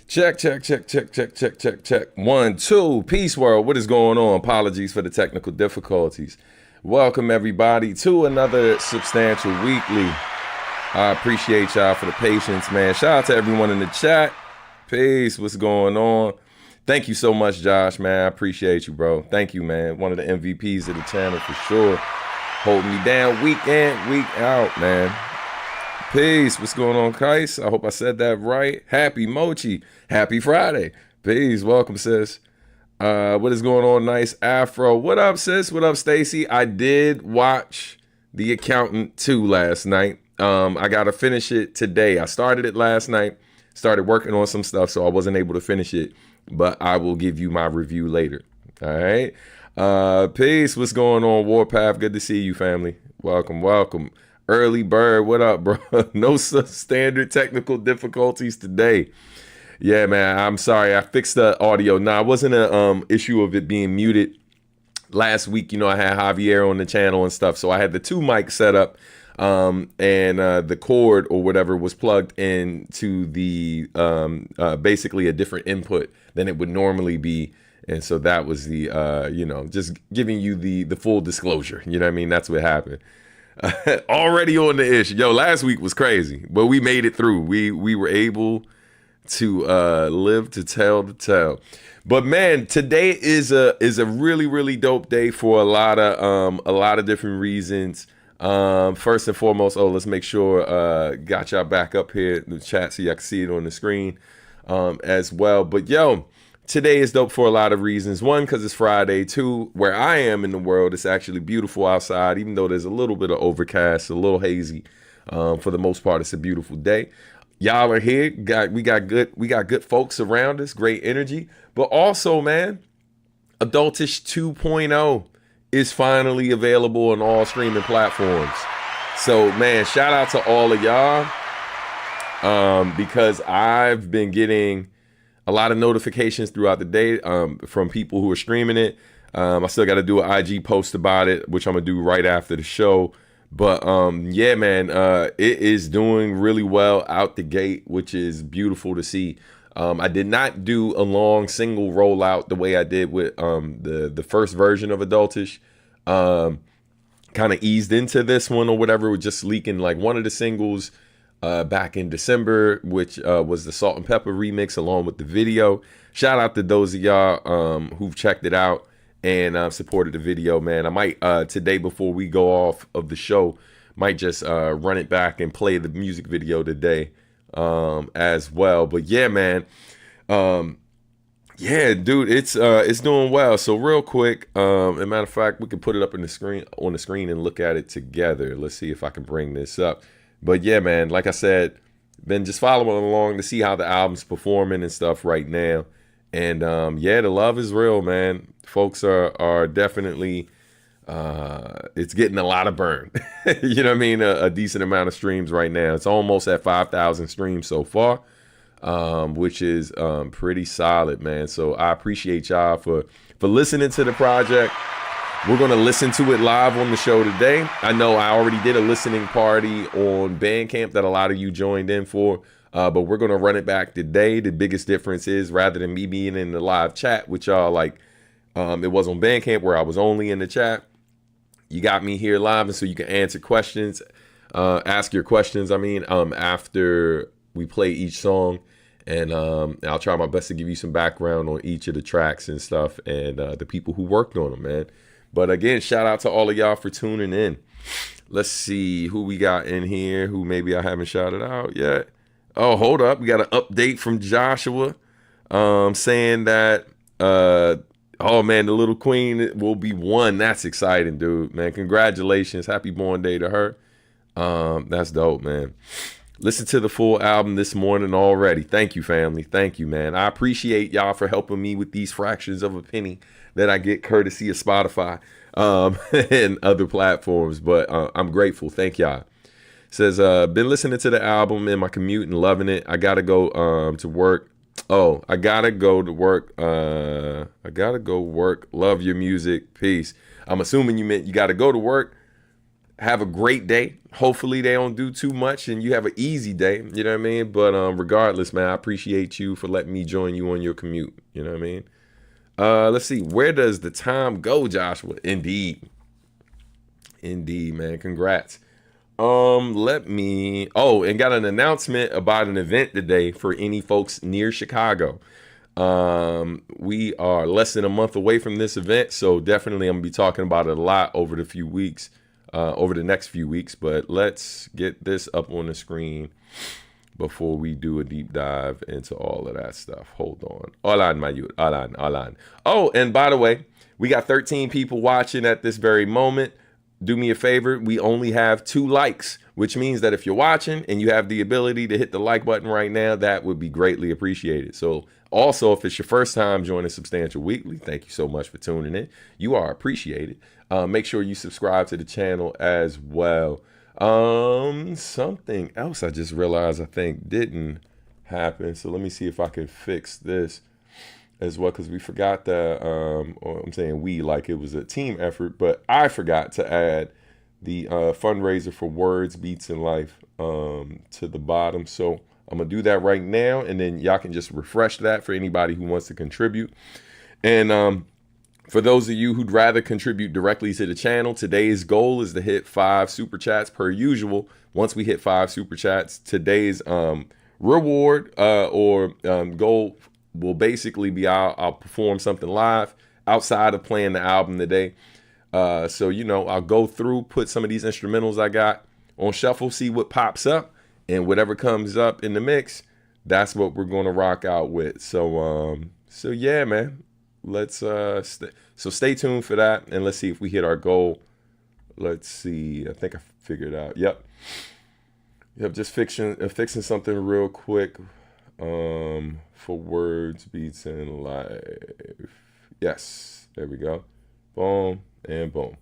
Check, check, check, check, check, check, check, check. 1, 2. Peace world. What is going on? Apologies for the technical difficulties. Welcome everybody to another Substantial Weekly. I appreciate y'all for the patience, man. Shout out to everyone in the chat. Peace. What's going on? Thank you so much, Josh, man. I appreciate you, bro. Thank you, man. One of the MVPs of the channel for sure. Holding me down week in, week out, man. Peace. What's going on, Kais? I hope I said that right. Happy Mochi. Happy Friday. Peace. Welcome, sis. What is going on, Nice Afro? What up, sis? What up, Stacy? I did watch The Accountant 2 last night. I got to finish it today. I started it last night. Started working on some stuff, so I wasn't able to finish it. But I will give you my review later. All right. Peace. What's going on, Warpath? Good to see you, family. Welcome, welcome. Early Bird, what up, bro? No standard technical difficulties today. Yeah, man, I'm sorry. I fixed the audio. Nah, it wasn't an issue of it being muted. Last week, you know, I had Javier on the channel and stuff, so I had the two mics set up, and the cord or whatever was plugged into the basically a different input than it would normally be. And so that was the, you know, just giving you the full disclosure. You know what I mean? That's what happened. Already on the issue. Yo, last week was crazy, but we made it through. We were able to live to tell the tale. But man, today is a really, really dope day for a lot of different reasons. First and foremost, let's make sure got y'all back up here in the chat so y'all can see it on the screen as well. But yo, today is dope for a lot of reasons. One, because it's Friday. Two, where I am in the world, it's actually beautiful outside, even though there's a little bit of overcast, a little hazy. For the most part, it's a beautiful day. Y'all are here. We got good folks around us, great energy. But also, man, Adultish 2.0 is finally available on all streaming platforms. So, man, shout out to all of y'all. Because I've been getting a lot of notifications throughout the day from people who are streaming it. I still got to do an IG post about it, which I'm going to do right after the show. But yeah, man, it is doing really well out the gate, which is beautiful to see. I did not do a long single rollout the way I did with the first version of Adultish. Kind of eased into this one or whatever, with just leaking like one of the singles back in December, which was the Salt and Pepper remix along with the video. Shout out to those of y'all who've checked it out and supported the video, man. I might today, before we go off of the show, might just run it back and play the music video today as well. But yeah, man, yeah, dude, it's doing well. So real quick, as a matter of fact, we can put it up on the screen and look at it together. Let's see if I can bring this up. But yeah, man, like I said, been just following along to see how the album's performing and stuff right now. And yeah, the love is real, man. Folks are definitely, it's getting a lot of burn. You know what I mean? A decent amount of streams right now. It's almost at 5,000 streams so far, which is pretty solid, man. So I appreciate y'all for listening to the project. We're going to listen to it live on the show today. I know I already did a listening party on Bandcamp that a lot of you joined in for, but we're going to run it back today. The biggest difference is, rather than me being in the live chat with y'all like it was on Bandcamp where I was only in the chat, you got me here live, and so you can answer questions, ask your questions, after we play each song. And I'll try my best to give you some background on each of the tracks and stuff, and the people who worked on them, man. But again, shout out to all of y'all for tuning in. Let's see who we got in here who maybe I haven't shouted out yet. Oh, hold up. We got an update from Joshua saying that, oh, man, the little queen will be 1. That's exciting, dude, man. Congratulations. Happy born day to her. That's dope, man. Listen to the full album this morning already. Thank you, family. Thank you, man. I appreciate y'all for helping me with these fractions of a penny that I get courtesy of Spotify and other platforms. But I'm grateful. Thank y'all. It says, been listening to the album in my commute and loving it. I got to go to work. Oh, I got to go to work. I got to go work. Love your music. Peace. I'm assuming you meant you got to go to work, have a great day. Hopefully they don't do too much and you have an easy day. You know what I mean? But regardless, man, I appreciate you for letting me join you on your commute. You know what I mean? Let's see. Where does the time go, Joshua? Indeed, man. Congrats. Let me. Oh, and got an announcement about an event today for any folks near Chicago. We are less than a month away from this event, so definitely I'm gonna be talking about it a lot over the next few weeks. But let's get this up on the screen before we do a deep dive into all of that stuff. Hold on. Alan, my youth. Alan. Oh, and by the way, we got 13 people watching at this very moment. Do me a favor. We only have 2 likes, which means that if you're watching and you have the ability to hit the like button right now, that would be greatly appreciated. So also, if it's your first time joining Substantial Weekly, thank you so much for tuning in. You are appreciated. Make sure you subscribe to the channel as well. Something else I just realized I think didn't happen. So let me see if I can fix this as well, because we forgot that, or I'm saying we, like it was a team effort, but I forgot to add the fundraiser for Words, Beats, and Life to the bottom. So I'm going to do that right now, and then y'all can just refresh that for anybody who wants to contribute. And for those of you who'd rather contribute directly to the channel, today's goal is to hit 5 super chats per usual. Once we hit 5 super chats, today's reward or goal will basically be I'll perform something live outside of playing the album today. So, you know, I'll go through, put some of these instrumentals I got on shuffle, see what pops up, and whatever comes up in the mix, that's what we're going to rock out with. So yeah, man, let's stay tuned for that, and let's see if we hit our goal. Let's see. I think I figured out. Yep. Just fixing something real quick. For Words, Beats, and Life. Yes, there we go. Boom and boom.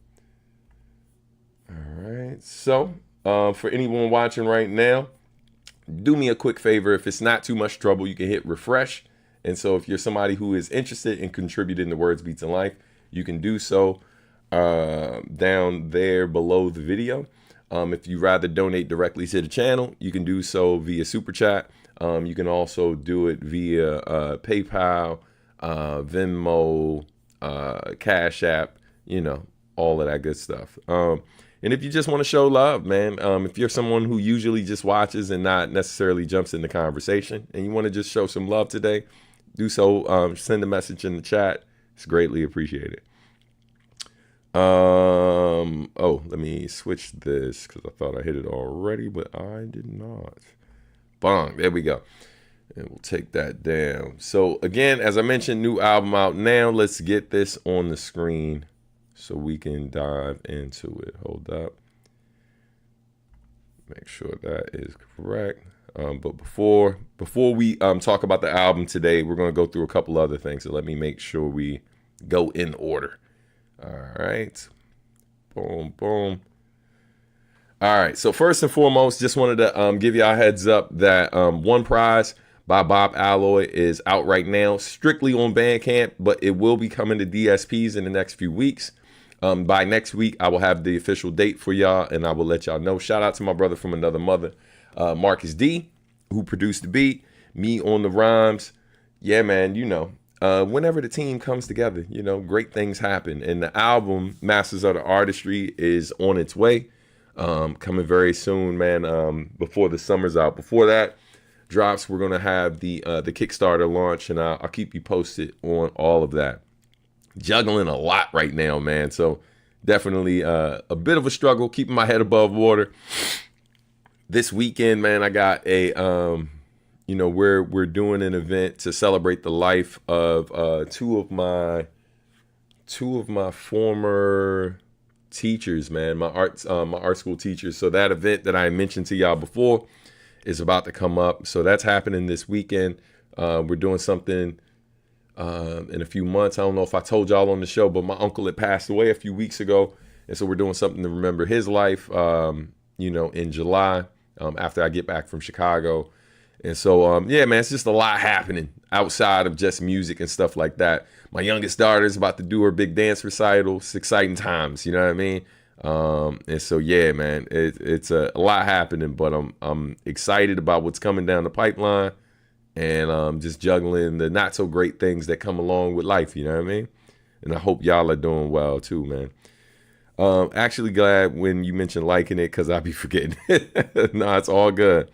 All right. So, for anyone watching right now, do me a quick favor. If it's not too much trouble, you can hit refresh. And so if you're somebody who is interested in contributing to Words, Beats, and Life, you can do so down there below the video. If you rather donate directly to the channel, you can do so via Super Chat. You can also do it via PayPal, Venmo, Cash App, you know, all of that good stuff. And if you just want to show love, man, if you're someone who usually just watches and not necessarily jumps in the conversation and you want to just show some love today, do so. Send a message in the chat. It's greatly appreciated. Oh, let me switch this because I thought I hit it already, but I did not. Bong, there we go. And we'll take that down. So again, as I mentioned, new album out now. Let's get this on the screen so we can dive into it. Hold up. Make sure that is correct. But before we talk about the album today, we're going to go through a couple other things. So let me make sure we go in order. All right. Boom, boom. All right. So first and foremost, just wanted to give y'all a heads up that One Prize by Bob Alloy is out right now, strictly on Bandcamp, but it will be coming to DSPs in the next few weeks. By next week, I will have the official date for y'all, and I will let y'all know. Shout out to my brother from another mother, Marcus D, who produced the beat, me on the rhymes. Yeah, man, you know, whenever the team comes together, you know, great things happen. And the album, Masters of the Artistry, is on its way, coming very soon, man, before the summer's out. Before that drops, we're going to have the Kickstarter launch, and I'll keep you posted on all of that. Juggling a lot right now, man. So definitely a bit of a struggle, keeping my head above water. This weekend, man, I got a, you know, we're doing an event to celebrate the life of two of my former teachers, man, my art school teachers. So that event that I mentioned to y'all before is about to come up. So that's happening this weekend. We're doing something in a few months. I don't know if I told y'all on the show, but my uncle had passed away a few weeks ago. And so we're doing something to remember his life, you know, in July, after I get back from Chicago. And so, yeah, man, it's just a lot happening outside of just music and stuff like that. My youngest daughter is about to do her big dance recital. It's exciting times, you know what I mean? And so, yeah, man, it's a lot happening, but I'm excited about what's coming down the pipeline, and just juggling the not so great things that come along with life. You know what I mean? And I hope y'all are doing well too, man. Actually glad when you mentioned liking it, because I be forgetting. Nah, it's all good.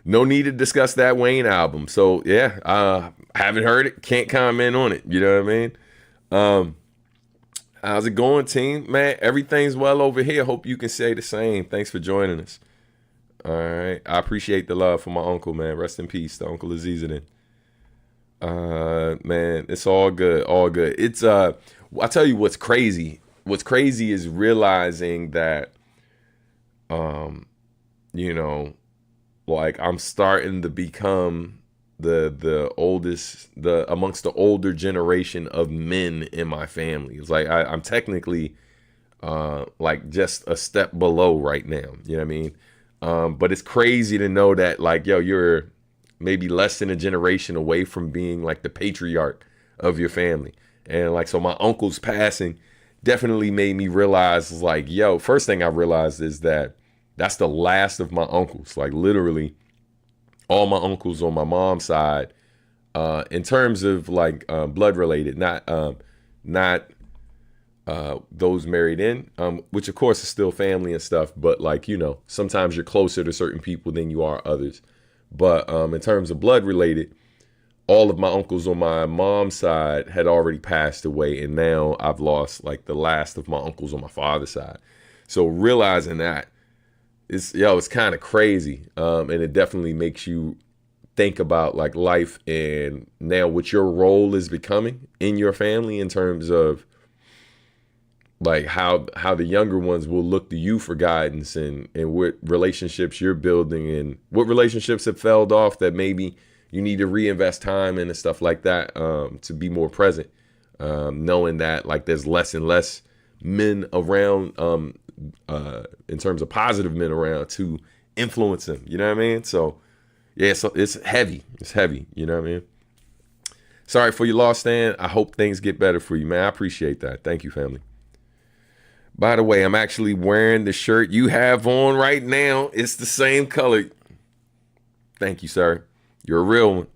No need to discuss that Wayne album. So yeah, haven't heard it. Can't comment on it. You know what I mean? How's it going, team? Man, everything's well over here. Hope you can say the same. Thanks for joining us. All right. I appreciate the love for my uncle, man. Rest in peace, the Uncle Azizadin. Man, it's all good. All good. It's I tell you what's crazy. What's crazy is realizing that you know, like I'm starting to become the oldest, amongst the older generation of men in my family. It's like I'm technically like just a step below right now. You know what I mean? But it's crazy to know that, like, yo, you're maybe less than a generation away from being like the patriarch of your family. And like, so my uncle's passing definitely made me realize, like, yo, first thing I realized is that that's the last of my uncles. Like, literally all my uncles on my mom's side, in terms of like blood related, not those married in, which of course is still family and stuff, but like, you know, sometimes you're closer to certain people than you are others. But in terms of blood related, all of my uncles on my mom's side had already passed away, and now I've lost like the last of my uncles on my father's side. So realizing that, it's kind of crazy, and it definitely makes you think about like life and now what your role is becoming in your family, in terms of like how the younger ones will look to you for guidance, and what relationships you're building, and what relationships have failed off that maybe you need to reinvest time in and stuff like that, to be more present, knowing that like there's less and less men around, in terms of positive men around to influence them. You know what I mean? So yeah, so it's heavy. It's heavy. You know what I mean? Sorry for your loss, Stan. I hope things get better for you, man. I appreciate that. Thank you, family. By the way, I'm actually wearing the shirt you have on right now. It's the same color. Thank you, sir. You're a real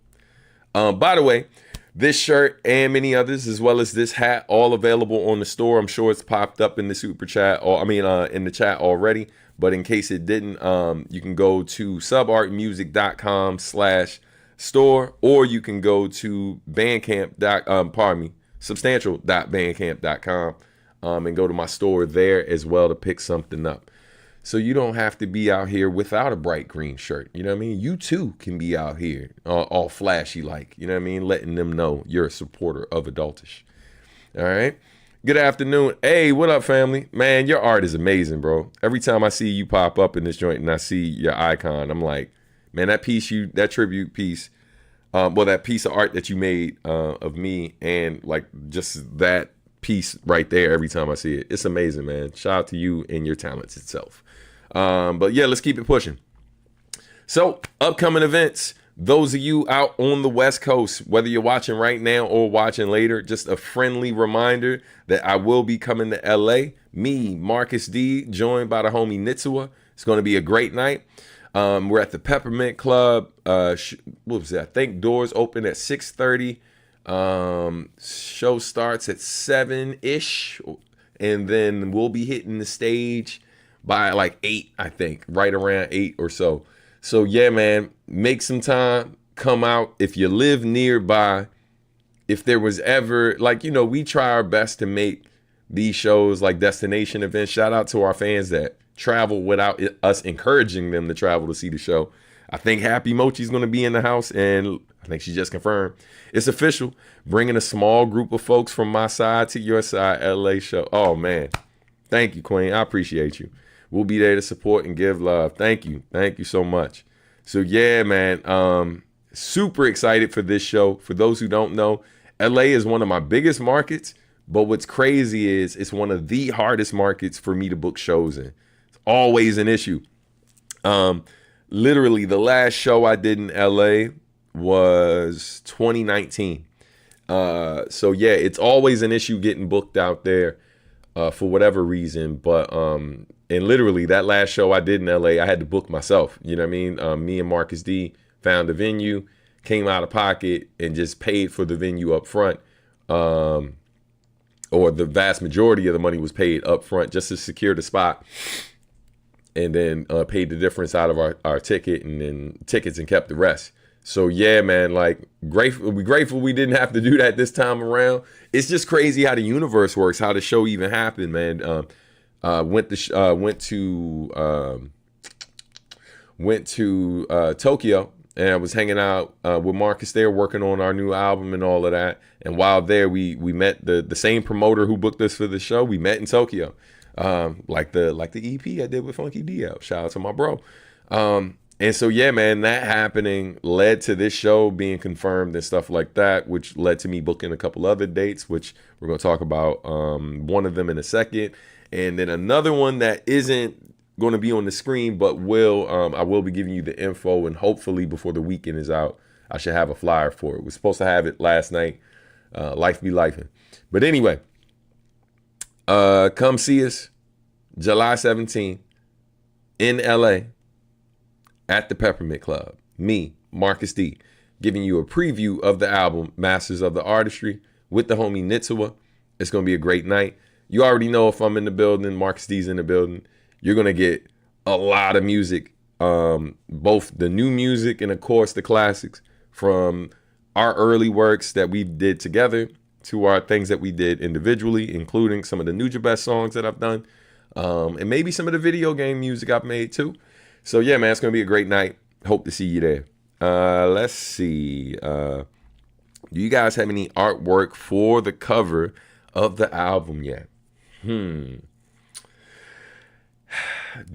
one. By the way, this shirt and many others, as well as this hat, all available on the store. I'm sure it's popped up in the super chat, or in the chat already. But in case it didn't, you can go to subartmusic.com/store, or you can go to substantial.bandcamp.com, and go to my store there as well to pick something up. So you don't have to be out here without a bright green shirt. You know what I mean? You too can be out here all flashy, like, you know what I mean? Letting them know you're a supporter of Adultish. All right. Good afternoon. Hey, what up, family? Man, your art is amazing, bro. Every time I see you pop up in this joint and I see your icon, I'm like, man, that tribute piece, that piece of art that you made of me, and like just that piece right there, every time I see it, it's amazing, man. Shout out to you and your talents itself. But yeah, let's keep it pushing. So, upcoming events. Those of you out on the West Coast, whether you're watching right now or watching later, just a friendly reminder that I will be coming to LA. Me, Marcus D, joined by the homie Nitsua. It's going to be a great night. We're at the Peppermint Club. What was that? I think doors open at 6:30. Show starts at 7-ish. And then we'll be hitting the stage by like 8, I think. Right around 8 or so. So yeah, man, make some time, come out. If you live nearby, if there was ever, like, you know, we try our best to make these shows like destination events. Shout out to our fans that travel without us encouraging them to travel to see the show. I think Happy Mochi's going to be in the house, and I think she just confirmed. It's official. Bringing a small group of folks from my side to your side, LA show. Oh, man. Thank you, Queen. I appreciate you. We'll be there to support and give love. Thank you. Thank you so much. So, yeah, man, super excited for this show. For those who don't know, LA is one of my biggest markets, but what's crazy is it's one of the hardest markets for me to book shows in. It's always an issue. Literally, the last show I did in LA was 2019. So, yeah, it's always an issue getting booked out there. for whatever reason. But and literally that last show I did in LA, I had to book myself. You know what I mean? Me and Marcus D found a venue, came out of pocket, and just paid for the venue up front. Or the vast majority of the money was paid up front just to secure the spot, and then paid the difference out of our ticket and then tickets and kept the rest. So yeah, man, like grateful we didn't have to do that this time around. It's just crazy how the universe works, how the show even happened, man. Went to Tokyo, and I was hanging out with Marcus there, working on our new album and all of that. And while there, we met the same promoter who booked us for the show. We met in Tokyo, like the EP I did with Funky DL. Shout out to my bro. And so yeah, man, that happening led to this show being confirmed and stuff like that, which led to me booking a couple other dates, which we're gonna talk about one of them in a second, and then another one that isn't going to be on the screen, but I will be giving you the info, and hopefully before the weekend is out, I should have a flyer for it. We're supposed to have it last night. Life be lifing. But anyway, come see us July 17th in LA at the Peppermint Club. Me, Marcus D, giving you a preview of the album Masters of the Artistry with the homie Nitsuwa. It's going to be a great night. You already know if I'm in the building, Marcus D's in the building. You're going to get a lot of music, both the new music and, of course, the classics, from our early works that we did together to our things that we did individually, including some of the Nuja Best songs that I've done, and maybe some of the video game music I've made too. So yeah, man, it's going to be a great night. Hope to see you there. Let's see. Do you guys have any artwork for the cover of the album yet?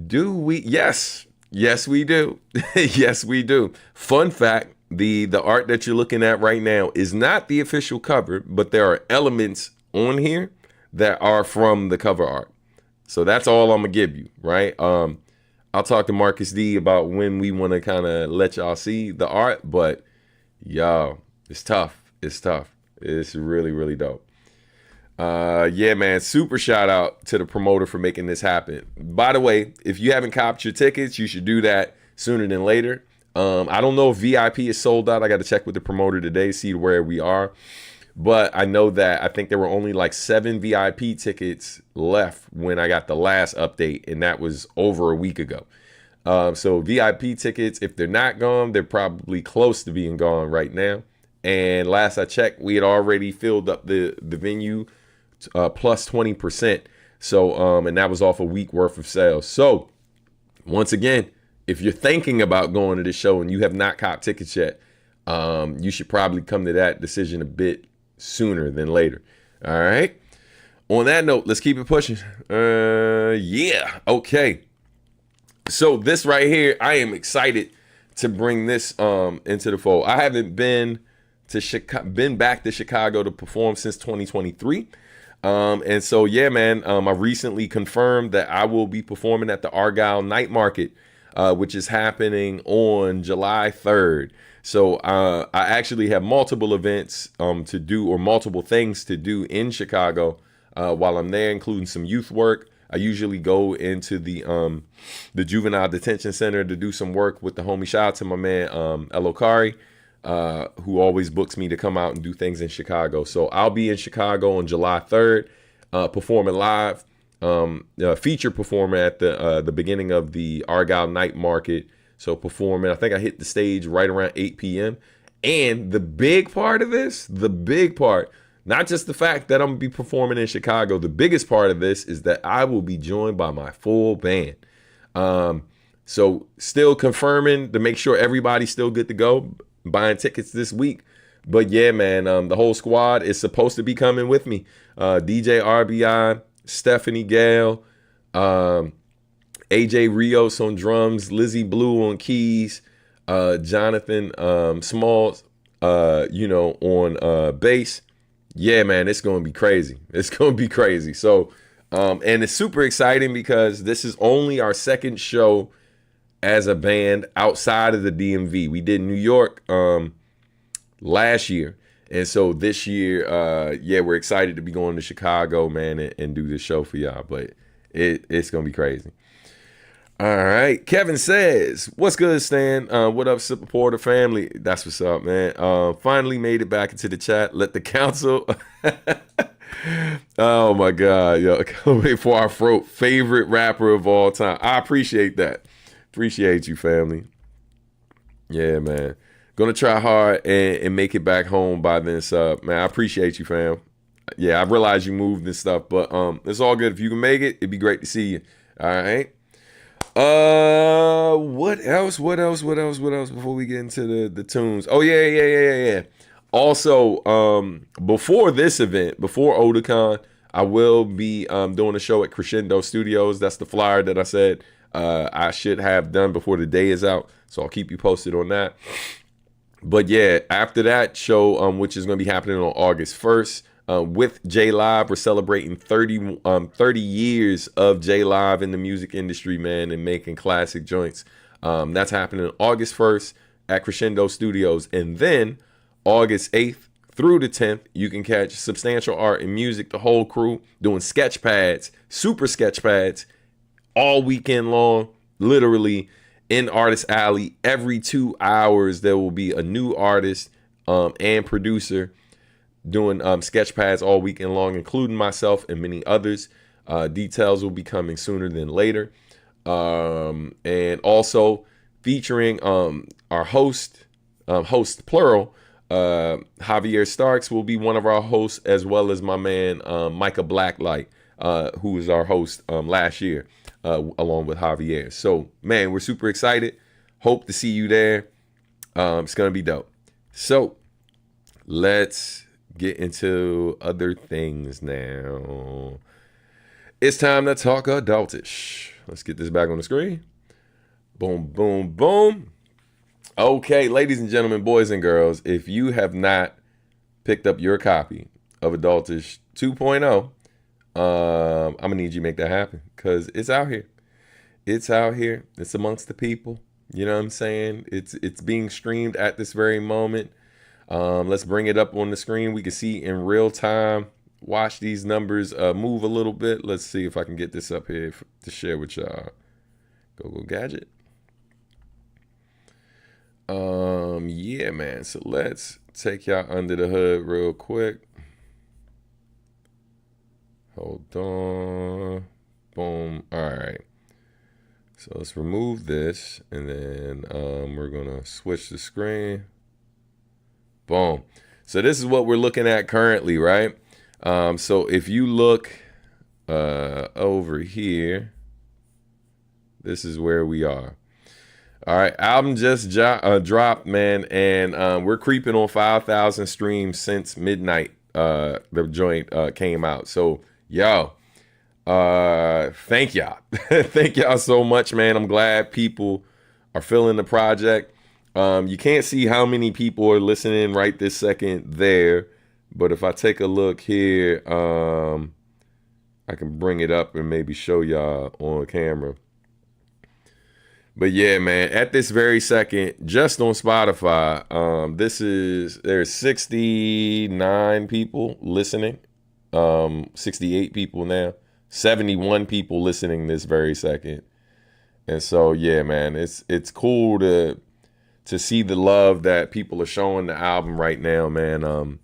Do we? Yes, we do. Yes, we do. Fun fact, the art that you're looking at right now is not the official cover, but there are elements on here that are from the cover art. So that's all I'm gonna give you, right? I'll talk to Marcus D about when we want to kind of let y'all see the art, but y'all, it's tough. It's really, really dope. Yeah, man, super shout out to the promoter for making this happen. By the way, if you haven't copped your tickets, you should do that sooner than later. I don't know if VIP is sold out. I got to check with the promoter today, see where we are. But I know that I think there were only like 7 VIP tickets left when I got the last update, and that was over a week ago. So VIP tickets, if they're not gone, they're probably close to being gone right now. And last I checked, we had already filled up the venue plus 20%. So, and that was off a week worth of sales. So once again, if you're thinking about going to this show and you have not copped tickets yet, you should probably come to that decision a bit sooner than later. All right. On that note, let's keep it pushing. Yeah. Okay. So this right here, I am excited to bring this into the fold. I haven't been back to Chicago to perform since 2023. And so, yeah, man, I recently confirmed that I will be performing at the Argyle Night Market, which is happening on July 3rd. So I actually have multiple events to do, or multiple things to do in Chicago while I'm there, including some youth work. I usually go into the juvenile detention center to do some work with the homie. Shout out to my man Elokari, who always books me to come out and do things in Chicago. So I'll be in Chicago on July 3rd, performing live, feature performer at the beginning of the Argyle Night Market. So performing, I think I hit the stage right around 8 p.m. And the big part of this, not just the fact that I'm going to be performing in Chicago, the biggest part of this is that I will be joined by my full band. So still confirming to make sure everybody's still good to go, buying tickets this week. But yeah, man, the whole squad is supposed to be coming with me. DJ RBI, Stephanie Gale, AJ Rios on drums, Lizzie Blue on keys, Jonathan Smalls, on bass. Yeah, man, it's going to be crazy. It's going to be crazy. So, and it's super exciting because this is only our second show as a band outside of the DMV. We did New York last year, And so this year, we're excited to be going to Chicago, man, and do this show for y'all. But it's gonna be crazy. All right, Kevin says, "What's good, Stan? What up, Supporter family? That's what's up, man. Finally made it back into the chat. Let the council." Oh my God, yo, coming for our favorite rapper of all time. I appreciate that. Appreciate you, family. Yeah, man. Gonna try hard and make it back home by then. Man, I appreciate you, fam. Yeah, I realize you moved and stuff, but it's all good. If you can make it, it'd be great to see you. All right. What else before we get into the tunes? Oh yeah. Also, before this event, before Otakon, I will be doing a show at Crescendo Studios. That's the flyer that I said I should have done before the day is out. So I'll keep you posted on that. But yeah, after that show, which is going to be happening on August 1st, with J Live, we're celebrating 30 years of J Live in the music industry, man, and making classic joints. That's happening August 1st at Crescendo Studios. And then August 8th through the 10th, you can catch Substantial Art and Music, the whole crew, doing sketch pads, super sketch pads, all weekend long, literally in Artist Alley. Every 2 hours, there will be a new artist and producer doing sketch pads all weekend long, including myself and many others. Details will be coming sooner than later. And also featuring our host plural, Javier Starks will be one of our hosts, as well as my man Micah Blacklight, who was our host last year, along with Javier. So, man, we're super excited. Hope to see you there. It's going to be dope. So, let's get into other things now. It's time to talk Adultish. Let's get this back on the screen. Boom, boom, boom. Okay, ladies and gentlemen, boys and girls, if you have not picked up your copy of Adultish 2.0, I'm going to need you to make that happen, because it's out here. It's out here. It's amongst the people. You know what I'm saying? It's being streamed at this very moment. Let's bring it up on the screen. We can see in real time. Watch these numbers move a little bit. Let's see if I can get this up here to share with y'all. Go Gadget. Yeah, man. So let's take y'all under the hood real quick. Hold on. Boom. All right. So let's remove this, and then we're gonna switch the screen. Boom. So this is what we're looking at currently, right? So if you look over here, this is where we are. All right, album just dropped, man, and we're creeping on 5,000 streams since midnight. The joint came out. So, yo, thank y'all. Thank y'all so much, man. I'm glad people are feeling the project. You can't see how many people are listening right this second there, but if I take a look here, I can bring it up and maybe show y'all on camera. But yeah, man, at this very second, just on Spotify, there's 69 people listening, 68 people now, 71 people listening this very second. And so, yeah, man, it's cool to see the love that people are showing the album right now, man.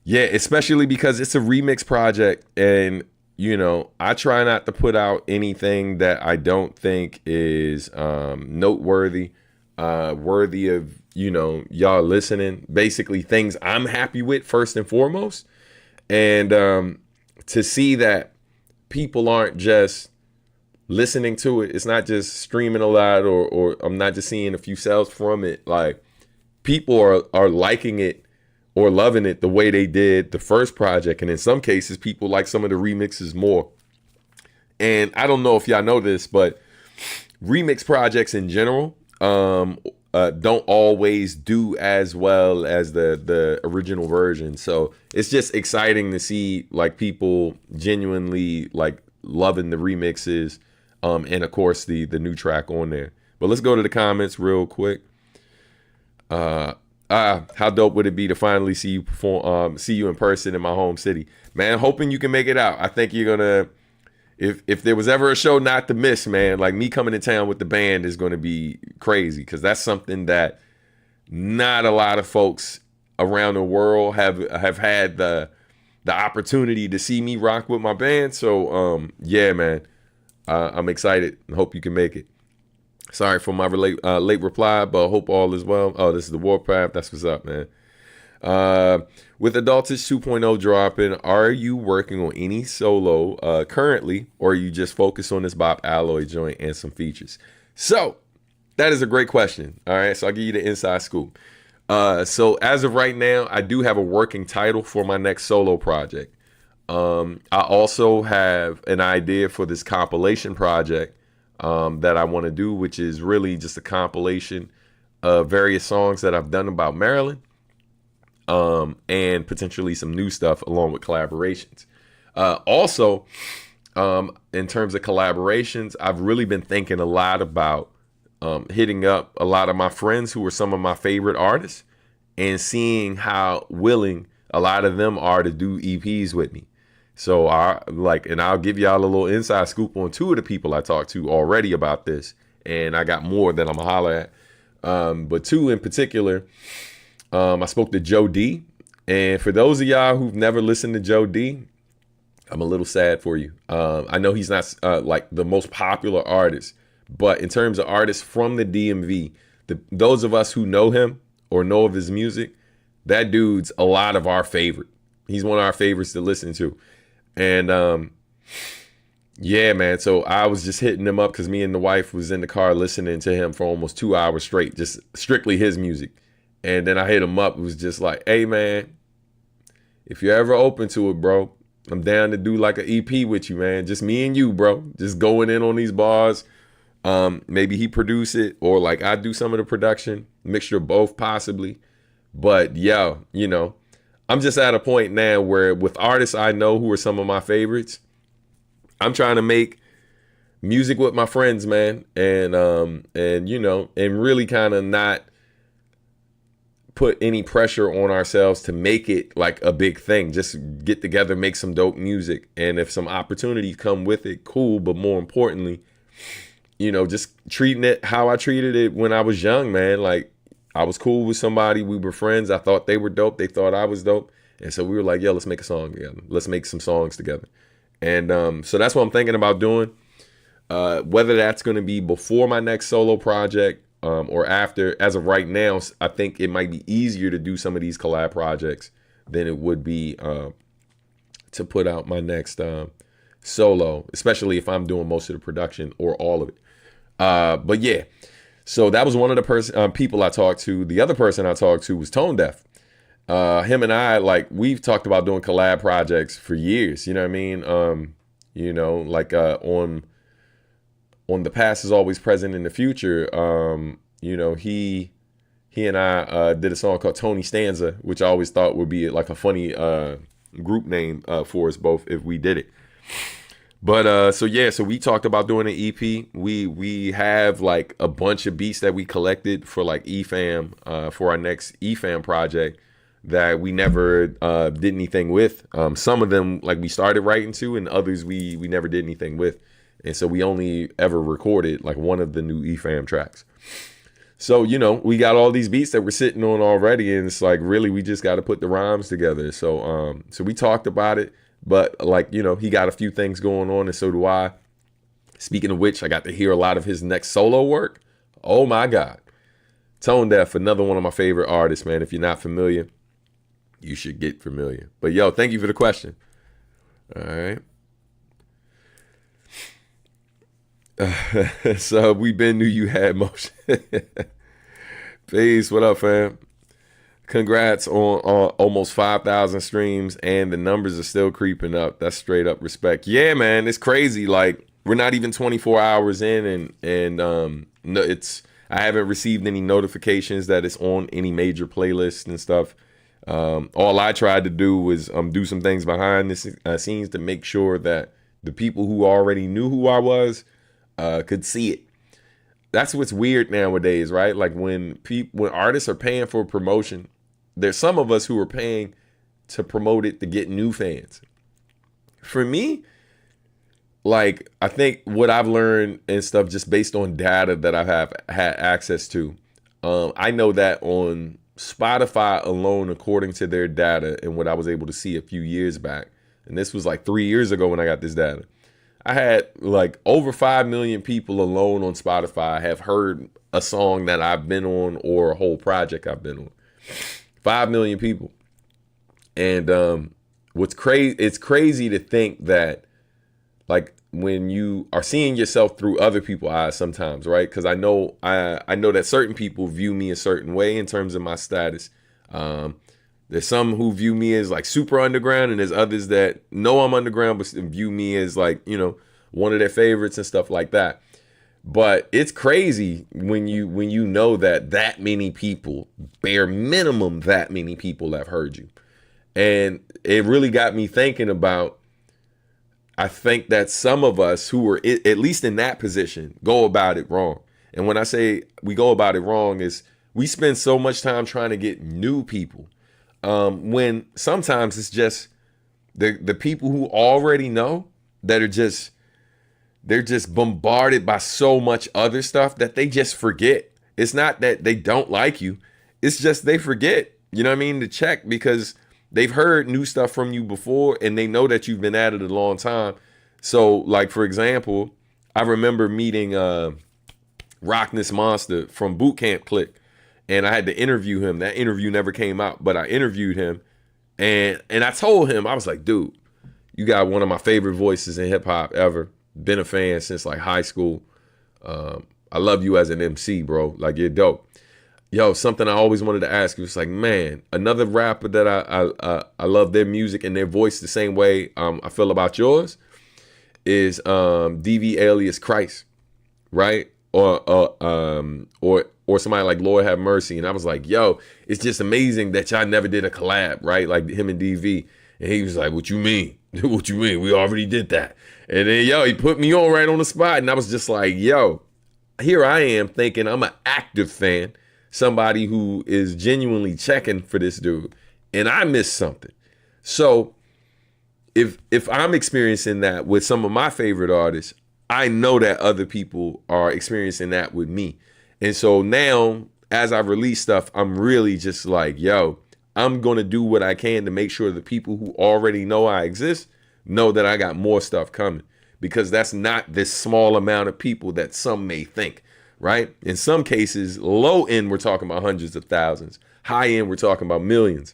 Yeah, especially because it's a remix project, and you know, I try not to put out anything that I don't think is noteworthy, worthy of, you know, y'all listening. Basically, things I'm happy with first and foremost. And to see that people aren't just listening to it, it's not just streaming a lot, or I'm not just seeing a few sales from it. Like, people are liking it or loving it the way they did the first project. And in some cases, people like some of the remixes more. And I don't know if y'all know this, but remix projects in general don't always do as well as the original version. So it's just exciting to see like people genuinely like loving the remixes, and of course the new track on there. But let's go to the comments real quick. How dope would it be to finally see you perform, see you in person in my home city, man? Hoping you can make it out. I think you're gonna. If there was ever a show not to miss, man, like me coming to town with the band is going to be crazy, because that's something that not a lot of folks around the world have had the opportunity to see me rock with my band. So yeah, man, I'm excited and hope you can make it. Sorry for my late reply, but hope all is well. Oh, this is the Warpath. That's what's up, man. With Adultish 2.0 dropping, are you working on any solo currently, or are you just focused on this Bop Alloy joint and some features? So that is a great question. All right, so I'll give you the inside scoop. So as of right now, I do have a working title for my next solo project. I also have an idea for this compilation project that I want to do, which is really just a compilation of various songs that I've done about Maryland, and potentially some new stuff along with collaborations. Also, in terms of collaborations, I've really been thinking a lot about hitting up a lot of my friends who are some of my favorite artists and seeing how willing a lot of them are to do EPs with me. So and I'll give y'all a little inside scoop on two of the people I talked to already about this, and I got more that I'm gonna holler at. But two in particular, I spoke to Joe D, and for those of y'all who've never listened to Joe D, I'm a little sad for you. I know he's not like the most popular artist, but in terms of artists from the DMV, those of us who know him or know of his music, that dude's a lot of our favorite. He's one of our favorites to listen to. And yeah, man, so I was just hitting him up because me and the wife was in the car listening to him for almost 2 hours straight, just strictly his music. And then I hit him up. It was just like, hey, man, if you're ever open to it, bro, I'm down to do like an EP with you, man. Just me and you, bro. Just going in on these bars. Maybe he produce it, or like I do some of the production, mixture of both possibly. But yeah, you know, I'm just at a point now where with artists I know who are some of my favorites, I'm trying to make music with my friends, man. And you know, and really kind of not put any pressure on ourselves to make it like a big thing. Just get together, make some dope music. And if some opportunities come with it, cool. But more importantly, you know, just treating it how I treated it when I was young, man. Like, I was cool with somebody. We were friends. I thought they were dope. They thought I was dope. And so we were like, yo, let's make a song together. Let's make some songs together. And so that's what I'm thinking about doing. Whether that's going to be before my next solo project or after. As of right now, I think it might be easier to do some of these collab projects than it would be to put out my next solo, especially if I'm doing most of the production or all of it. But yeah, so that was one of the people I talked to. The other person I talked to was Tone Deaf. Him and I, like, we've talked about doing collab projects for years. You know what I mean? You know, like on The Past Is Always Present in the Future. You know, he and I did a song called Tony Stanza, which I always thought would be like a funny group name for us both if we did it. But so yeah, so we talked about doing an EP. We have like a bunch of beats that we collected for like EFAM for our next EFAM project that we never did anything with. Some of them like we started writing to, and others we never did anything with. And so we only ever recorded like one of the new EFAM tracks. So, you know, we got all these beats that we're sitting on already, and it's like, really, we just got to put the rhymes together. So so we talked about it. But like, you know, he got a few things going on, and so do I. Speaking of which, I got to hear a lot of his next solo work. Oh my God. Tone Deaf, another one of my favorite artists, man. If you're not familiar, you should get familiar. But yo, thank you for the question. All right. So we been knew you had motion. Peace. What up, fam? Congrats on almost 5,000 streams, and the numbers are still creeping up. That's straight up respect. Yeah, man, it's crazy. Like, we're not even 24 hours in, and no, I haven't received any notifications that it's on any major playlists and stuff. All I tried to do was do some things behind the scenes to make sure that the people who already knew who I was could see it. that's what's weird nowadays, right? Like when artists are paying for promotion, there's some of us who are paying to promote it to get new fans. For me, like, I think what I've learned and stuff just based on data that I have had access to, I know that on Spotify alone, according to their data and what I was able to see a few years back, and this was like 3 years ago when I got this data, I had like over 5 million people alone on Spotify have heard a song that I've been on or a whole project I've been on. 5 million people. And what's crazy, it's crazy to think that, like, when you are seeing yourself through other people's eyes sometimes, right? Because I know that certain people view me a certain way in terms of my status. There's some who view me as like super underground, and there's others that know I'm underground but view me as like, you know, one of their favorites and stuff like that. But it's crazy when you know that many people, bare minimum, that many people have heard you. And it really got me thinking about, I think that some of us who are at least in that position go about it wrong. And when I say we go about it wrong, is we spend so much time trying to get new people, when sometimes it's just the people who already know that they're just bombarded by so much other stuff that they just forget. It's not that they don't like you. It's just they forget, you know what I mean, to check, because they've heard new stuff from you before and they know that you've been at it a long time. So, like, for example, I remember meeting Rockness Monster from Boot Camp Click, and I had to interview him. That interview never came out, but I interviewed him, and I told him, I was like, dude, you got one of my favorite voices in hip hop ever. Been a fan since like high school. I love you as an MC, bro. Like, you're dope. Yo, something I always wanted to ask you. It's like, man, another rapper that I love their music and their voice the same way I feel about yours is DV alias Christ, right? Or somebody like Lord Have Mercy. And I was like, yo, it's just amazing that y'all never did a collab, right? Like him and DV. And he was like, what you mean? What you mean? We already did that. And then, yo, he put me on right on the spot. And I was just like, yo, here I am thinking I'm an active fan, somebody who is genuinely checking for this dude, and I missed something. So if I'm experiencing that with some of my favorite artists, I know that other people are experiencing that with me. And so now, as I release stuff, I'm really just like, yo, I'm going to do what I can to make sure the people who already know I exist know that I got more stuff coming, because that's not this small amount of people that some may think. Right? In some cases, low end, we're talking about hundreds of thousands. High end, we're talking about millions.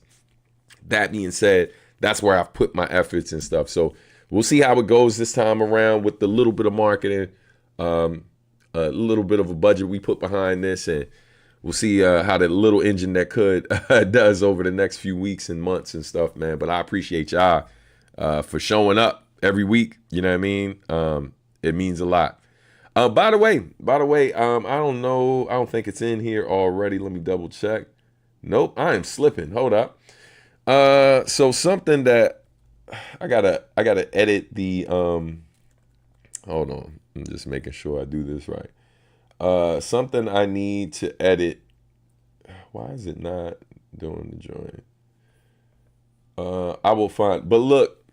That being said, that's where I've put my efforts and stuff. So we'll see how it goes this time around with the little bit of marketing, a little bit of a budget we put behind this, and we'll see how the little engine that could does over the next few weeks and months and stuff, man. But I appreciate y'all for showing up every week. You know what I mean? It means a lot. By the way, I don't know. I don't think it's in here already. Let me double check. Nope, I am slipping. Hold up. So something that I gotta edit the, hold on. I'm just making sure I do this right. Something I need to edit. Why is it not doing the joint? I will find, but look,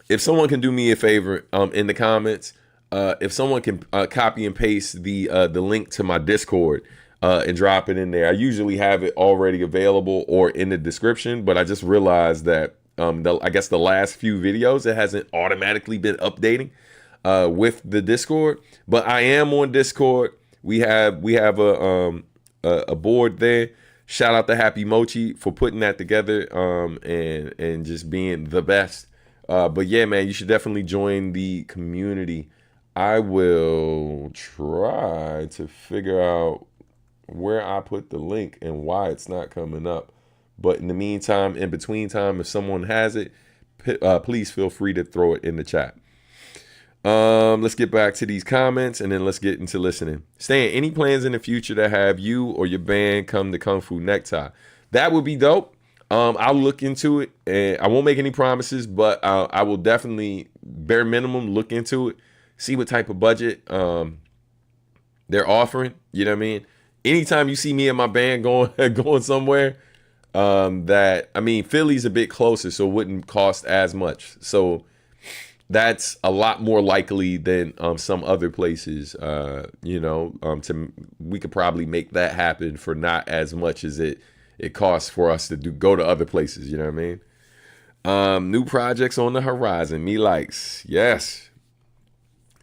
if someone can do me a favor, in the comments, if someone can copy and paste the link to my Discord and drop it in there. I usually have it already available or in the description, but I just realized that I guess the last few videos, it hasn't automatically been updating with the Discord. But I am on Discord. We have a board there. Shout out to Happy Mochi for putting that together and just being the best. But yeah, man, you should definitely join the community. I will try to figure out where I put the link and why it's not coming up. But in the meantime, in between time, if someone has it, please feel free to throw it in the chat. Let's get back to these comments and then let's get into listening. Stan, any plans in the future to have you or your band come to Kung Fu Necktie? That would be dope. I'll look into it, and I won't make any promises, but I will definitely, bare minimum, look into it. See what type of budget they're offering. You know what I mean? Anytime you see me and my band going going somewhere, that I mean, Philly's a bit closer, so it wouldn't cost as much. So that's a lot more likely than some other places. We could probably make that happen for not as much as it costs for us to go to other places. You know what I mean? New projects on the horizon. Me likes. Yes.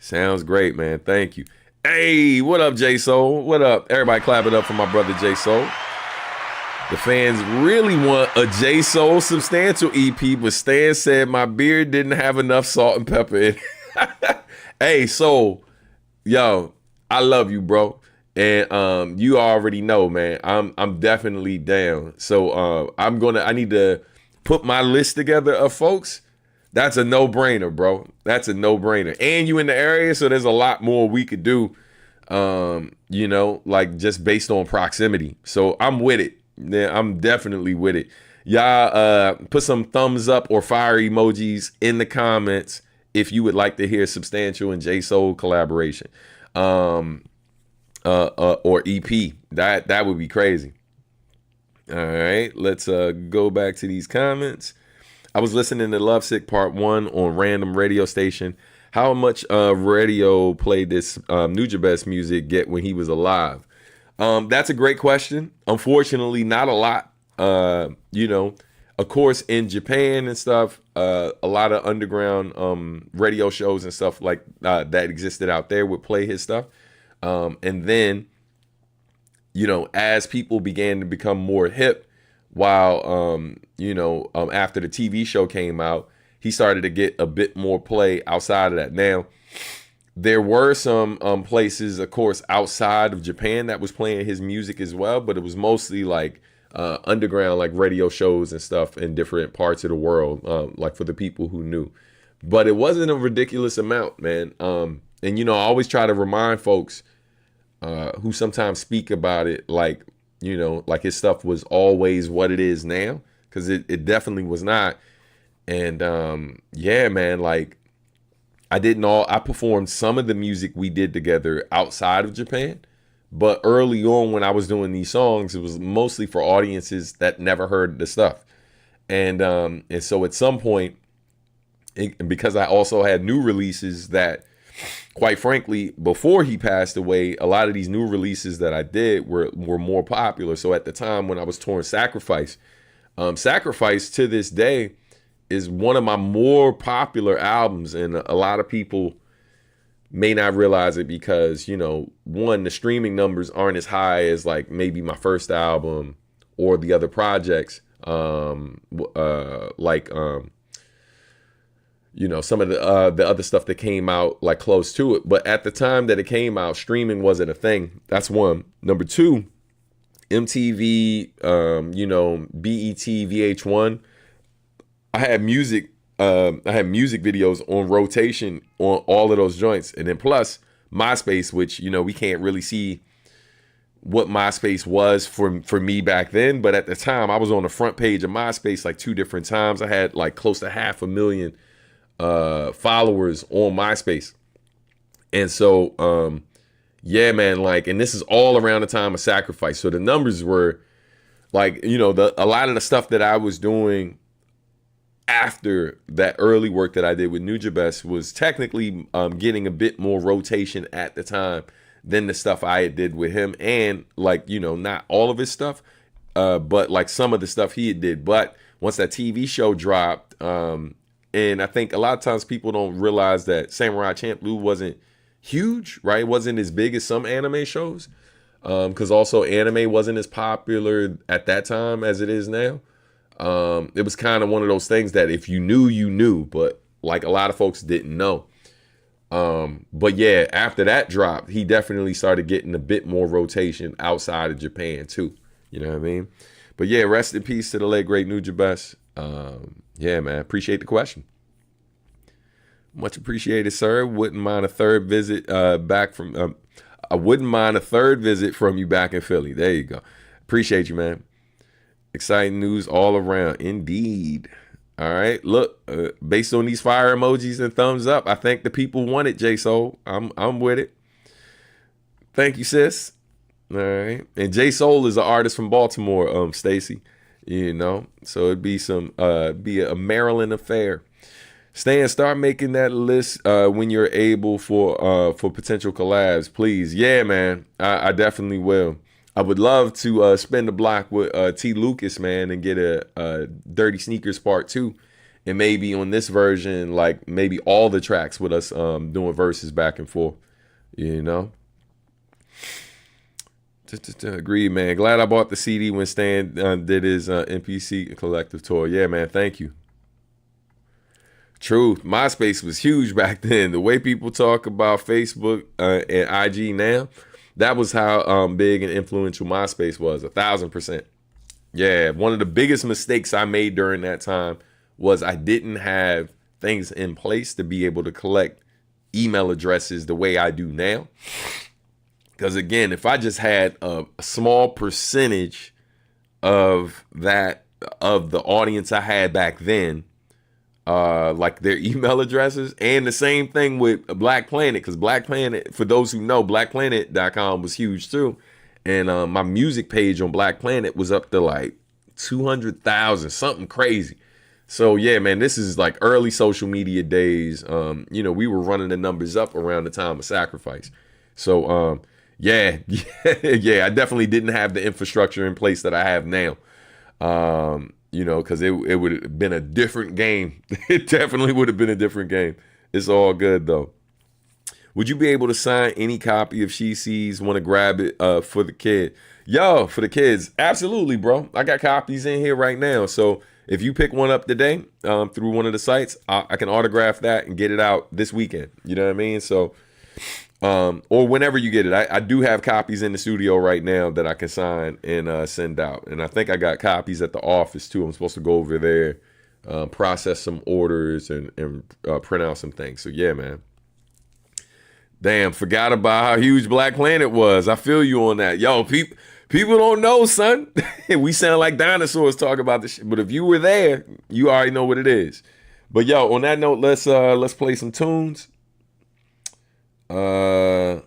Sounds great, man. Thank you. Hey, what up, J Soul? What up? Everybody clap it up for my brother J Soul. The fans really want a J Soul substantial EP, but Stan said my beard didn't have enough salt and pepper in it. Hey, Soul, yo, I love you, bro. And you already know, man. I'm definitely down. So I need to put my list together of folks. That's a no-brainer, bro. That's a no-brainer. And you in the area, so there's a lot more we could do, like just based on proximity. So I'm with it. Yeah, I'm definitely with it. Y'all put some thumbs up or fire emojis in the comments if you would like to hear Substantial and J Soul collaboration. Or EP. That would be crazy. All right, let's go back to these comments. I was listening to Lovesick Part 1 on random radio station. How much radio play this Nujabes music get when he was alive? That's a great question. Unfortunately, not a lot. Of course, in Japan and stuff, a lot of underground radio shows and stuff like that existed out there would play his stuff. And then, as people began to become more hip, while after the TV show came out, he started to get a bit more play outside of that. Now, there were some places, of course, outside of Japan that was playing his music as well, but it was mostly like underground, like radio shows and stuff in different parts of the world, like for the people who knew. But it wasn't a ridiculous amount, man. And I always try to remind folks who sometimes speak about it, like his stuff was always what it is now, because it definitely was not. And yeah, man, like I performed some of the music we did together outside of Japan, but early on when I was doing these songs, it was mostly for audiences that never heard the stuff. And so at some point, because I also had new releases that, quite frankly, before he passed away, a lot of these new releases that I did were more popular. So at the time when I was touring Sacrifice, Sacrifice to this day is one of my more popular albums, and a lot of people may not realize it because, one, the streaming numbers aren't as high as like maybe my first album or the other projects, some of the other stuff that came out like close to it. But at the time that it came out, streaming wasn't a thing. That's one. Number two, MTV, BET, VH1. I had music videos on rotation on all of those joints. And then plus MySpace, which, we can't really see what MySpace was for me back then. But at the time, I was on the front page of MySpace like 2 different times. I had like close to 500,000 followers on MySpace. And so, yeah, man, like, and this is all around the time of Sacrifice. So the numbers were like, a lot of the stuff that I was doing after that early work that I did with Nujabes was technically getting a bit more rotation at the time than the stuff I did with him. And like, not all of his stuff, but like some of the stuff he did. But once that TV show dropped, and I think a lot of times people don't realize that Samurai Champloo wasn't huge, right? It wasn't as big as some anime shows, because also anime wasn't as popular at that time as it is now. It was kind of one of those things that if you knew, you knew, but like a lot of folks didn't know. But yeah, after that drop, he definitely started getting a bit more rotation outside of Japan too. You know what I mean? But yeah, rest in peace to the late great Nujabes. Yeah, man, appreciate the question. Much appreciated, sir. Wouldn't mind a third visit back from. I wouldn't mind a third visit from you back in Philly. There you go. Appreciate you, man. Exciting news all around, indeed. All right, look, based on these fire emojis and thumbs up, I think the people want it, J Soul. I'm with it. Thank you, sis. All right. And J Soul is an artist from Baltimore, Stacy. You know, so it'd be be a Maryland affair. Stan, start making that list when you're able for potential collabs, please. Yeah, man, I definitely will. I would love to spin the block with T. Lucas, man, and get a Dirty Sneakers Part 2. And maybe on this version, like maybe all the tracks with us doing verses back and forth, you know? Just agree, man. Glad I bought the CD when Stan did his NPC collective tour. Yeah, man, thank you. Truth. MySpace was huge back then. The way people talk about Facebook and IG now, that was how big and influential MySpace was, 1,000%. Yeah, one of the biggest mistakes I made during that time was I didn't have things in place to be able to collect email addresses the way I do now. Because again, if I just had a small percentage of the audience I had back then, like their email addresses, and the same thing with Black Planet, because Black Planet, for those who know, blackplanet.com was huge too. And my music page on Black Planet was up to like 200,000, something crazy. So yeah, man, this is like early social media days. You know, we were running the numbers up around the time of Sacrifice. So yeah, I definitely didn't have the infrastructure in place that I have now. You know, because it would have been a different game. It definitely would have been a different game. It's all good though. Would you be able to sign any copy if She Sees? Want to grab it for the kid? Yo, for the kids, absolutely, bro. I got copies in here right now. So if you pick one up today through one of the sites, I can autograph that and get it out this weekend. You know what I mean? So, or whenever you get it, I do have copies in the studio right now that I can sign and send out. And I think I got copies at the office too. I'm supposed to go over there, process some orders and print out some things. So yeah, man. Damn, forgot about how huge Black Planet was. I feel you on that. Yo, people don't know, son. We sound like dinosaurs talking about this shit. But if you were there, you already know what it is. But yo, on that note, let's play some tunes. Okay.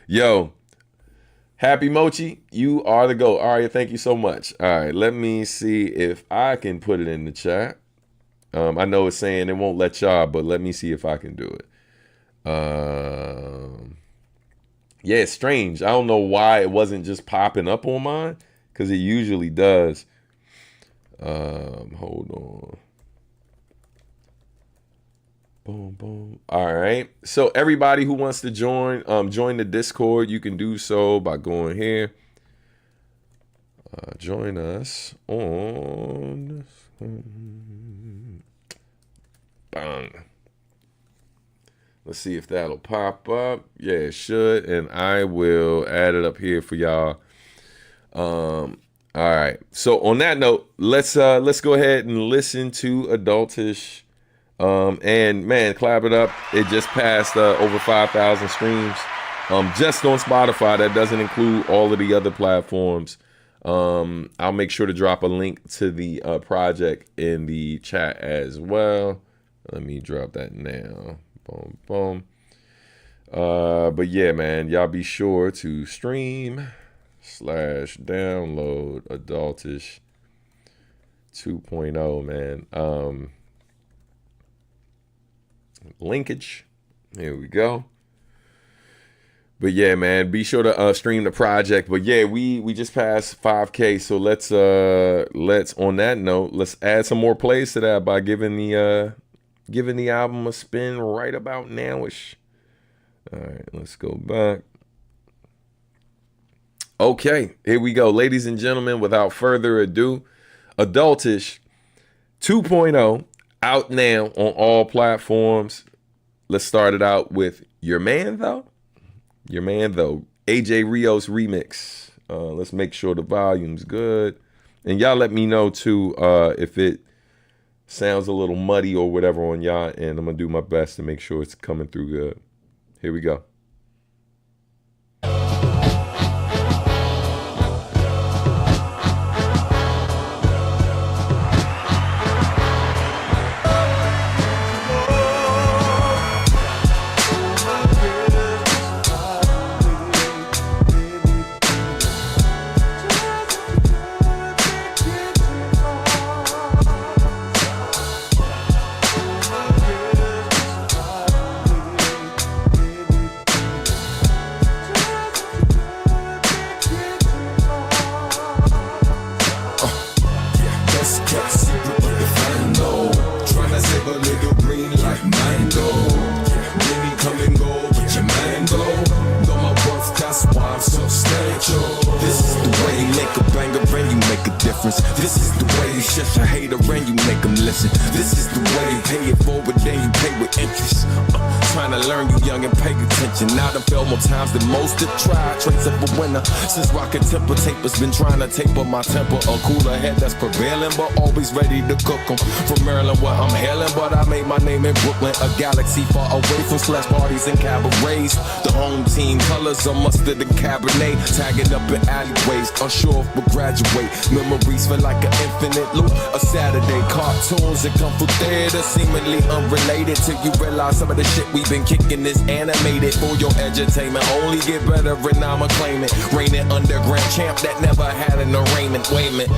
Yo, Happy Mochi, you are the GOAT. Aria, thank you so much. All right, let me see if I can put it in the chat. I know it's saying it won't let y'all, but let me see if I can do it. Yeah, it's strange. I don't know why it wasn't just popping up on mine, because it usually does. Hold on. Boom, boom. All right. So everybody who wants to join the Discord, you can do so by going here. Join us on... Bang. Let's see if that'll pop up. Yeah, it should, and I will add it up here for y'all. All right. So on that note, let's go ahead and listen to Adultish. And man, clap it up. It just passed over 5,000 streams. Just on Spotify. That doesn't include all of the other platforms. I'll make sure to drop a link to the project in the chat as well. Let me drop that now. Boom, boom. But yeah, man, y'all be sure to stream/download Adultish 2.0, man. Linkage. Here we go. But yeah, man, be sure to stream the project. But yeah, we just passed 5K, so let's on that note, let's add some more plays to that by giving the album a spin right about nowish. All right, let's go back. Okay, here we go, ladies and gentlemen. Without further ado, Adultish 2.0 out now on all platforms. Let's start it out with Your Man Though. AJ Rios remix. Let's make sure the volume's good. And y'all let me know too if it sounds a little muddy or whatever on y'all, and I'm gonna do my best to make sure it's coming through good. Here we go. difference. This is the way you shush a hater and you make them listen. This is the way you pay it forward, then you pay with interest. Trying to learn, you young and pay attention. Now I done failed more times than most have tried. Traits of a winner. Since rockin' temper taper's been trying to taper my temper. A cooler head that's prevailing, but always ready to cook 'em. From Maryland where I'm hailing, but I made my name in Brooklyn. A galaxy far away from slash parties and cabarets. The home team colors are mustard and Cabernet. Tagging up in alleyways, unsure if we'll graduate. Memories feel like an infinite loop. A Saturday cartoons that come from theater, seemingly unrelated till you realize some of the shit we've been kicking is animated for your edutainment. Only get better and I'ma claim it. Reigning underground champ that never had an arraignment. Wait a minute.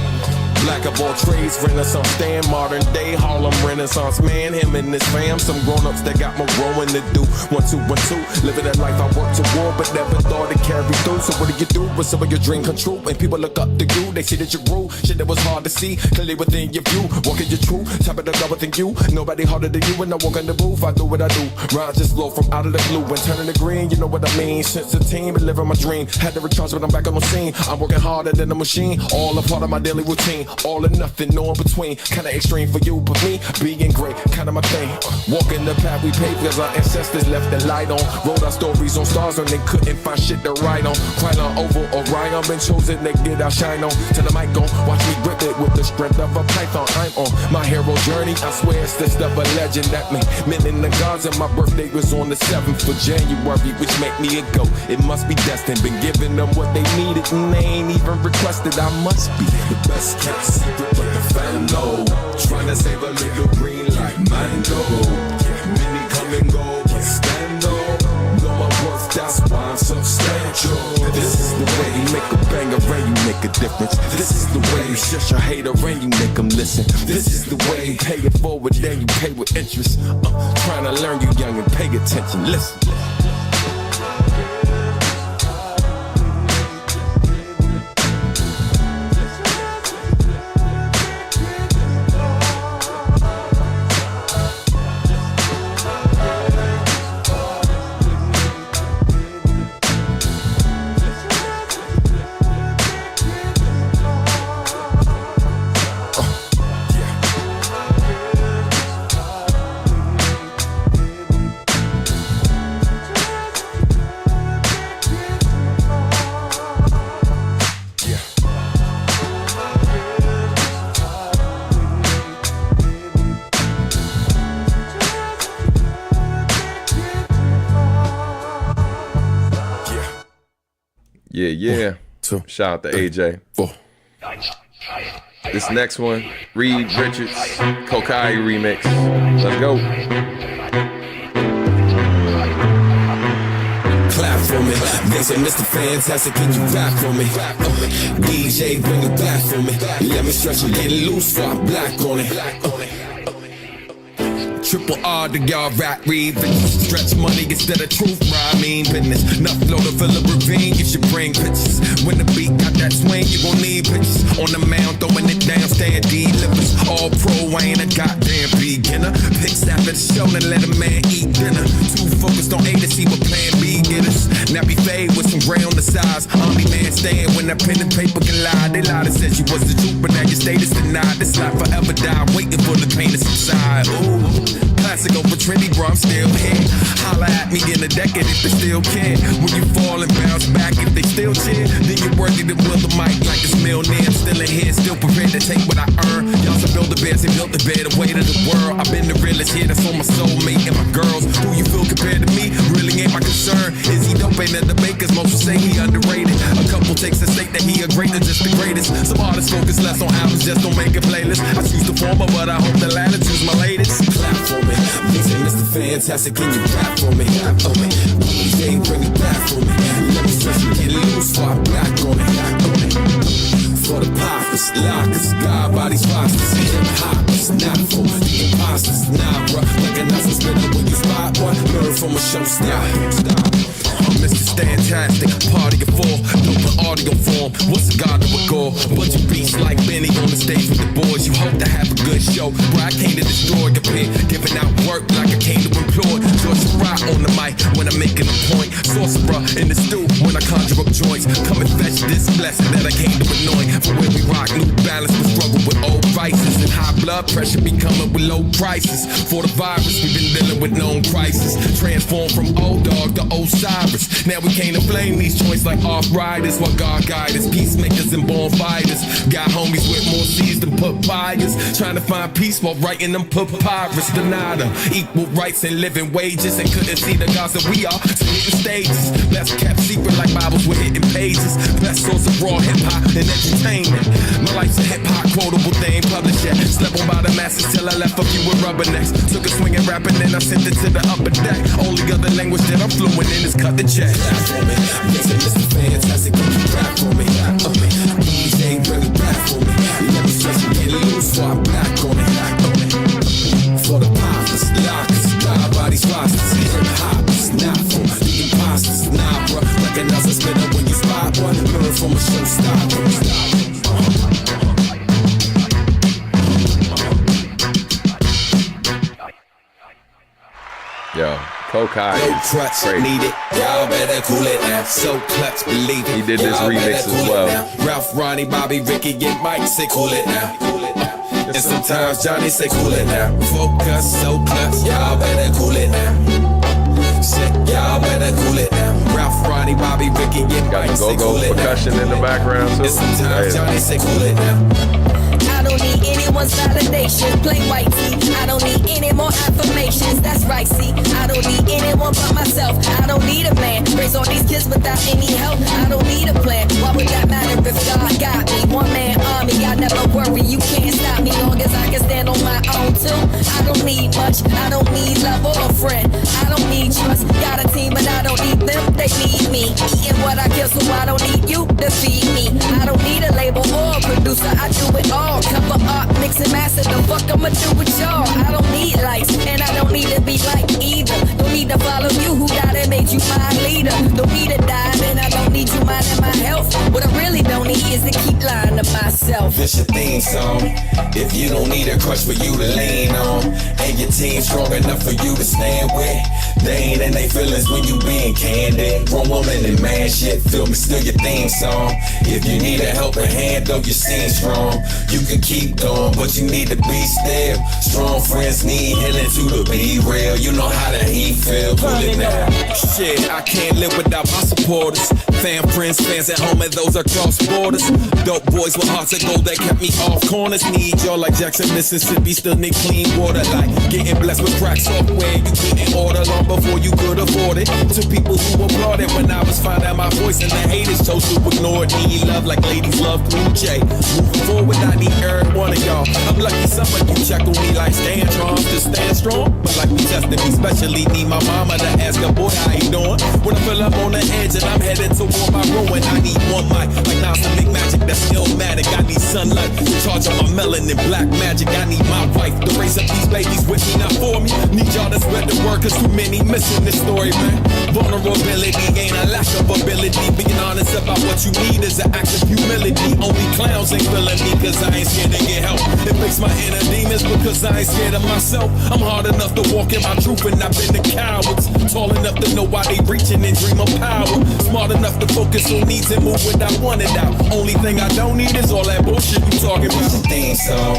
Black of all trades, Renaissance stand, modern day Harlem Renaissance man. Him and his fam, some grown-ups that got more growing to do. 1, 2, 1, 2, living that life I worked toward, but never thought to carry through. So what do you do when some of your dream come true? And people look up to you, they see that you grew. Shit that was hard to see, clearly within your view. Walking your truth, top of the God within you. Nobody harder than you when I walk in the booth. I do what I do, rhymes just flow from out of the blue and turning the green. You know what I mean? Since a teen, been living my dream. Had to recharge when I'm back on the scene. I'm working harder than a machine, all a part of my daily routine. All or nothing, no in between. Kinda extreme for you, but me, being great, kinda my thing. Walking the path we paved cause our ancestors left the light on. Wrote our stories on stars when they couldn't find shit to write on. Crying on Oval, Orion, been chosen to get our shine on. Till the mic on, watch me grip it with the strength of a python. I'm on my hero journey, I swear it's the stuff of legend that me. Men in the gods and my birthday was on the 7th of January, which make me a go. It must be destined, been giving them what they needed and they ain't even requested. I must be the best kept secret, but the fam know. Trying to save a little green like mango. Many come and go, but stand up. Know my worth, that's why I'm substantial. This is the way you make a banger and you make a difference. This is the way you shush a hater and you make them listen. This is the way you pay it forward, then you pay with interest. Trying to learn, you young and pay attention. Listen. Yeah. Shout out to AJ. This next one, Reed Richards, Kokai remix. Let's go. Clap for me. They say, Mr. Fantastic, can you rap for me? DJ, bring it back for me. Let me stretch it, get loose, for I'm black on it. Triple R to y'all rap read. Stretch money instead of truth, I mean business. Enough flow to fill a ravine, you should bring pictures. When the beat got that swing, you gon' need pictures. On the mound, throwing it down, stand delivers. All pro, I ain't a goddamn beginner. Pick snap at the show and let a man eat dinner. Too focused on A to see what plan B get us. Now be fade with some gray on the sides. Only man stand when that pen and paper can lie. They lied and said you was the truth, but now your status denied. This life forever die, waiting for the pain to subside. Ooh. Classic over trendy, bro, I'm still here. Holla at me in a decade if they still care. When you fall and bounce back, if they still cheer, then you're worthy to wield the mic like it's millionaire. I'm still in here, still prepared to take what I earn. Y'all some build the beds and built the bed, the weight of the world. I've been the realest here, that's on my soulmate and my girls. Who you feel compared to me really ain't my concern. Is he dope? Ain't at the bakers, most will say he underrated. A couple takes to state that he a greater, just the greatest. Some artists focus less on albums, just don't make a playlist. I choose the former, but I hope the latter choose my latest. Clap for me. They say, Mr. Fantastic, can you rap for me? Rap for me. DJ, bring it back for me. Let me stretch and get loose, so I black on it. For the poppers, lockers, God bodies, fosters, hip hoppers, not for the imposters. Nah, bruh, like a nozzle spinner when you spot one. Learn from a show stop. I'm Mr. Fantastic, party of four, dope in audio form. What's a god to a gore? Bunch of beats like Benny on the stage with the boys. You hope to have a good show, bro. I came to destroy your pen, giving out work like I came to employ. George Fry on the mic when I'm making a point. Sorcerer in the stew when I conjure up joints. Come and fetch this blessing that I came to annoy. For where we rock, new balance but struggle with old vices. And high blood pressure be coming with low prices. For the virus, we've been dealing with known crisis. Transformed from old dog to Osiris. Now we can't blame these joints like off-riders. While God guide us, peacemakers and born fighters. Got homies with more seeds than papayas. Trying to find peace while writing them papyrus. Denied them equal rights and living wages. And couldn't see the gods that we are. So hitting stages. Best kept secret like Bibles with hidden pages. Best source of raw hip-hop and entertainment. My life's a hip-hop quotable, they ain't published yet. Slept on by the masses till I left a few with rubbernecks. Took a swing at rapping, then I sent it to the upper deck. Only other language that I'm fluent in is cut the check. Rap for me, listen, Mr. Fantastic, can you rap for me? DJ, bring it back for me. Let me stretch and get loose, so I'm back on it. For the poppers, lockers, God bodies, rosters, hip-hop, it's not for the imposters. Nah, bruh, recognize a spinner when you spot one. Learn from a showstopper. Yo, Kokai is crazy. Need it. Y'all better cool it now. So clutch, believe it. He did this Y'all remix better as cool well. it now. Ralph, Ronnie, Bobby, Ricky, and Mike say cool it now. And sometimes Johnny say cool it now. Focus, so clutch. Y'all better cool it now. Shit, y'all better cool it now. Ralph, Ronnie, Bobby, Ricky, and Got Mike the say cool go-go it now. percussion in the background too. And sometimes Hey. Johnny say cool it now. I don't need anyone's validation. Plain white tee. I don't need any more affirmations. That's right, see. I don't need anyone but myself. I don't need a man. Raise all these kids without any help. I don't need a plan. Why would that matter if God got me? One man army. I never worry. You can't stop me long as I can stand on my own too. I don't need much. I don't need love or a friend. I don't need trust. Got a team, but I don't need them. They need me. Eating what I kill, so I don't need you to feed me. I don't need a label or a producer. I do it all. Cover art, mix and master. The fuck I'ma do with y'all? I don't need likes, and I don't need to be like either. Don't need to follow you. Who died and made you my leader? Don't need to dive, and I don't need you minding my health. What I really don't need is to keep lying to myself. This your theme song. If you don't need a crush for you to lean on, and your team strong enough for you to stand with, they ain't in they feelings when you being candid. Grown woman and man shit, feel me, still your theme song. If you need a helping hand, though you seem strong, you can keep going, but you need to be still. Strong friends need healing to the be real. You know how the heat feel, pull it now. Shit, I can't live without my supporters. Fam, friends, fans at home, and those across borders. Dope boys with hearts of gold that kept me off corners. Need y'all like Jackson, Mississippi, still need clean water. Like getting blessed with crack software you couldn't order long before you could afford it. To people who applauded when I was finding my voice, and the haters chose to ignore it. Need love like ladies love Cool J. Moving forward, I need every one of y'all. I'm lucky some of you check on me like stand strong to stand strong, but like me testing me, especially need my mama to ask her, boy, how you doing? When I feel up on the edge and I'm headed toward my ruin, I need one mic like Nas to make magic that's illmatic. I need sunlight to charge on my melanin, black magic. I need my wife to raise up these babies with me, not for me. Need y'all to spread the word, cause too many missing this story, man. Vulnerability ain't a lack of ability. Being honest about what you need is an act of humility. Only clowns ain't feeling me, cause I ain't scared to get help. It makes my inner demons because I ain't scared of myself. I'm hard enough to walk in my truth, and I've been the cowards. Tall enough to know why they reaching and dream of power. Smart enough to focus on needs and move without wanting out. Only thing I don't need is all that bullshit you talking about. It's a theme song.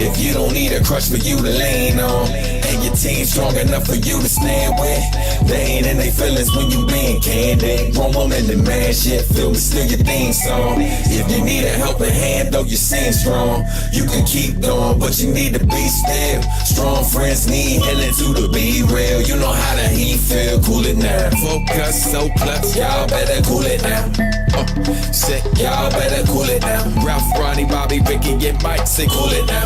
If you don't need a crush for you to lean on, and your team strong enough for you to stand with, they ain't in they feelings when you being candid. Grown woman and man shit, feel me, still your theme song. If you need a helping hand, though you seem strong, you can keep going, but you need to be still. Strong friends need healing to the be real. You know how the heat feel, cool it now. Focus, so clutch, y'all better cool it now. Shit, y'all better cool it now. Ralph, Ronnie, Bobby, Ricky, and Mike say cool it now.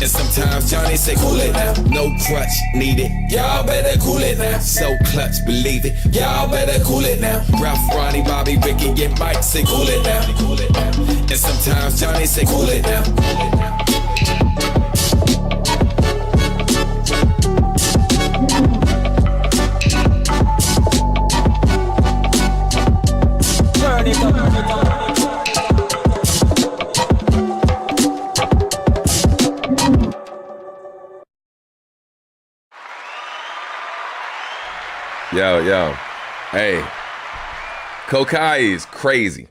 And sometimes Johnny say cool it now. No crutch needed, y'all better cool it now. So clutch, believe it, y'all better cool it now. Ralph, Ronnie, Bobby, Ricky, and Mike say cool it now. And sometimes Johnny say cool it now. Yo. Hey, Kokai is crazy.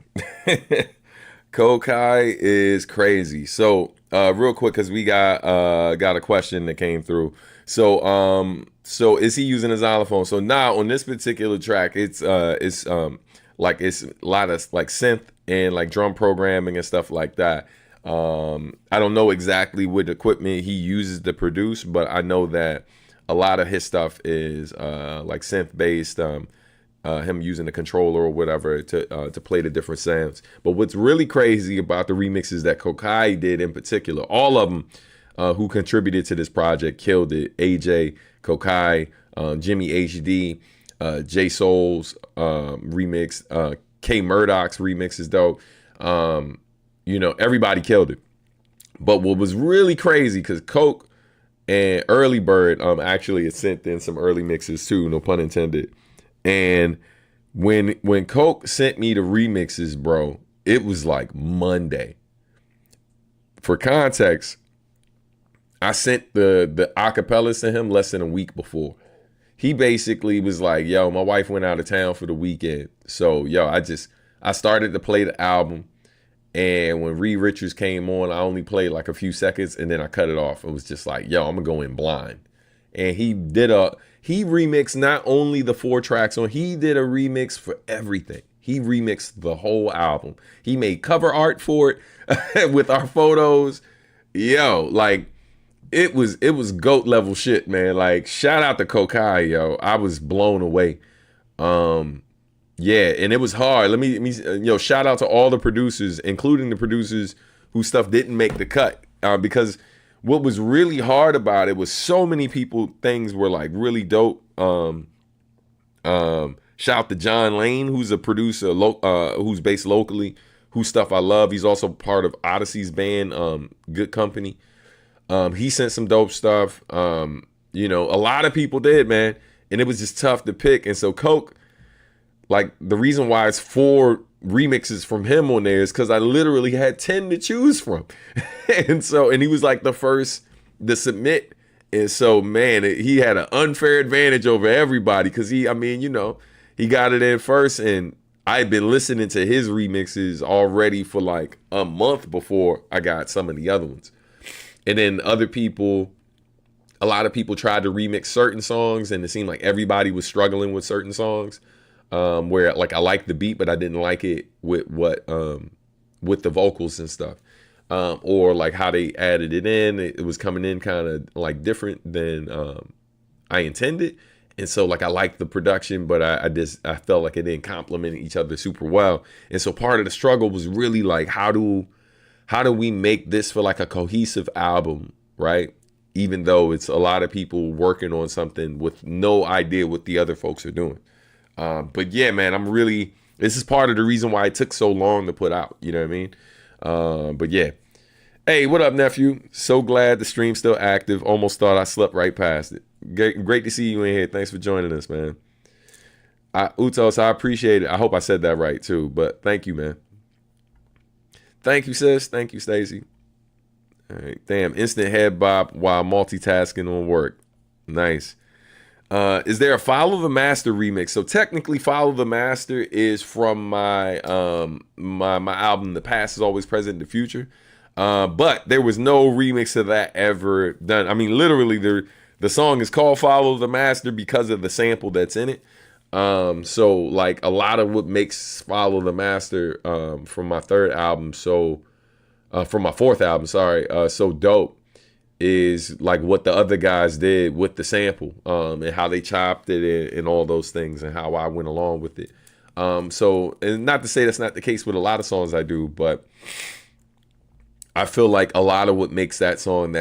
Kokai is crazy. So real quick, because we got a question that came through. So is he using a xylophone? So now on this particular track, it's like it's a lot of like synth and like drum programming and stuff like that. I don't know exactly what equipment he uses to produce, but I know that a lot of his stuff is like synth based. Him using the controller or whatever to play the different sounds. But what's really crazy about the remixes that Kokai did in particular, all of them who contributed to this project killed it. AJ, Kokai, Jimmy HD, J Soul's remix, K Murdoch's remix is dope. Everybody killed it. But what was really crazy, because Coke and Early Bird actually had sent in some early mixes too, no pun intended. And when Coke sent me the remixes, bro, it was like Monday. For context, I sent the acapellas to him less than a week before. He basically was like, yo, my wife went out of town for the weekend. So, yo, I started to play the album. And when Reed Richards came on, I only played like a few seconds and then I cut it off. It was just like, yo, I'm going to go in blind. And he remixed not only the 4 tracks on, he did a remix for everything. He remixed the whole album. He made cover art for it with our photos. Yo, like it was GOAT level shit, man. Like shout out to Kokai, yo. I was blown away. Yeah, and it was hard. Let me shout out to all the producers, including the producers whose stuff didn't make the cut. Because what was really hard about it was so many things were like really dope. Shout out to John Lane, who's a producer, who's based locally, whose stuff I love. He's also part of Odyssey's band, Good Company. He sent some dope stuff. A lot of people did, man. And it was just tough to pick. And so Coke, like the reason why it's 4 remixes from him on there is because I literally had 10 to choose from. and he was like the first to submit. And so, man, he had an unfair advantage over everybody because he got it in first. And I had been listening to his remixes already for like a month before I got some of the other ones. And then a lot of people tried to remix certain songs and it seemed like everybody was struggling with certain songs. Where like I liked the beat, but I didn't like it with the vocals and stuff, or like how they added it in. It was coming in kind of like different than I intended, and so like I liked the production, but I felt like it didn't complement each other super well. And so part of the struggle was really like how do we make this for like a cohesive album, right? Even though it's a lot of people working on something with no idea what the other folks are doing. But yeah, man, this is part of the reason why it took so long to put out, you know what I mean? But yeah. Hey, what up, nephew? So glad the stream's still active. Almost thought I slept right past it. Great to see you in here. Thanks for joining us, man. Utos, I appreciate it. I hope I said that right too, but thank you, man. Thank you, sis. Thank you, Stacy. All right. Damn, instant head bop while multitasking on work. Nice. Is there a Follow the Master remix? So technically Follow the Master is from my my album The Past is Always Present in the Future. But there was no remix of that ever done. I mean, literally the song is called Follow the Master because of the sample that's in it. So like a lot of what makes Follow the Master from my 4th album, so dope is like what the other guys did with the sample, and how they chopped it and all those things and how I went along with it. So, and not to say that's not the case with a lot of songs I do, but I feel like a lot of what makes that song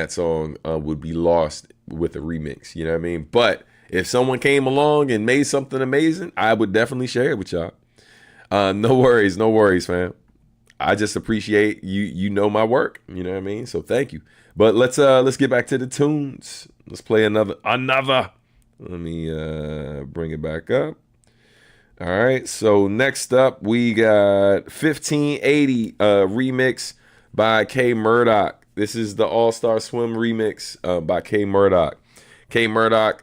would be lost with a remix, you know what I mean? But if someone came along and made something amazing, I would definitely share it with y'all. No worries, fam. I just appreciate you know my work, you know what I mean? So thank you. But let's get back to the tunes. Let's play another. Let me bring it back up. All right. So next up we got 1580 remix by K Murdoch. This is the All-Star Swim remix by K Murdoch. K Murdoch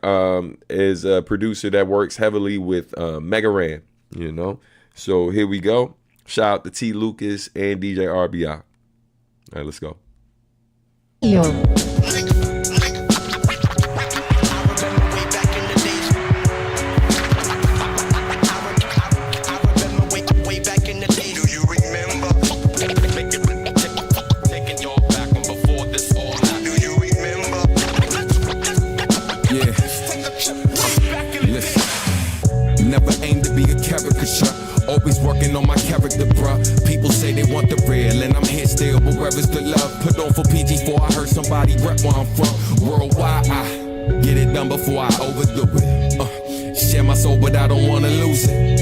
is a producer that works heavily with Mega Ran, you know. So here we go. Shout out to T. Lucas and DJ RBI. All right, let's go. Always working on my character, bruh. People say they want the real, and I'm here still, but where is the love? Put on for PG4, I heard somebody rep where I'm from. Worldwide, I get it done before I overdo it. Share my soul, but I don't wanna lose it.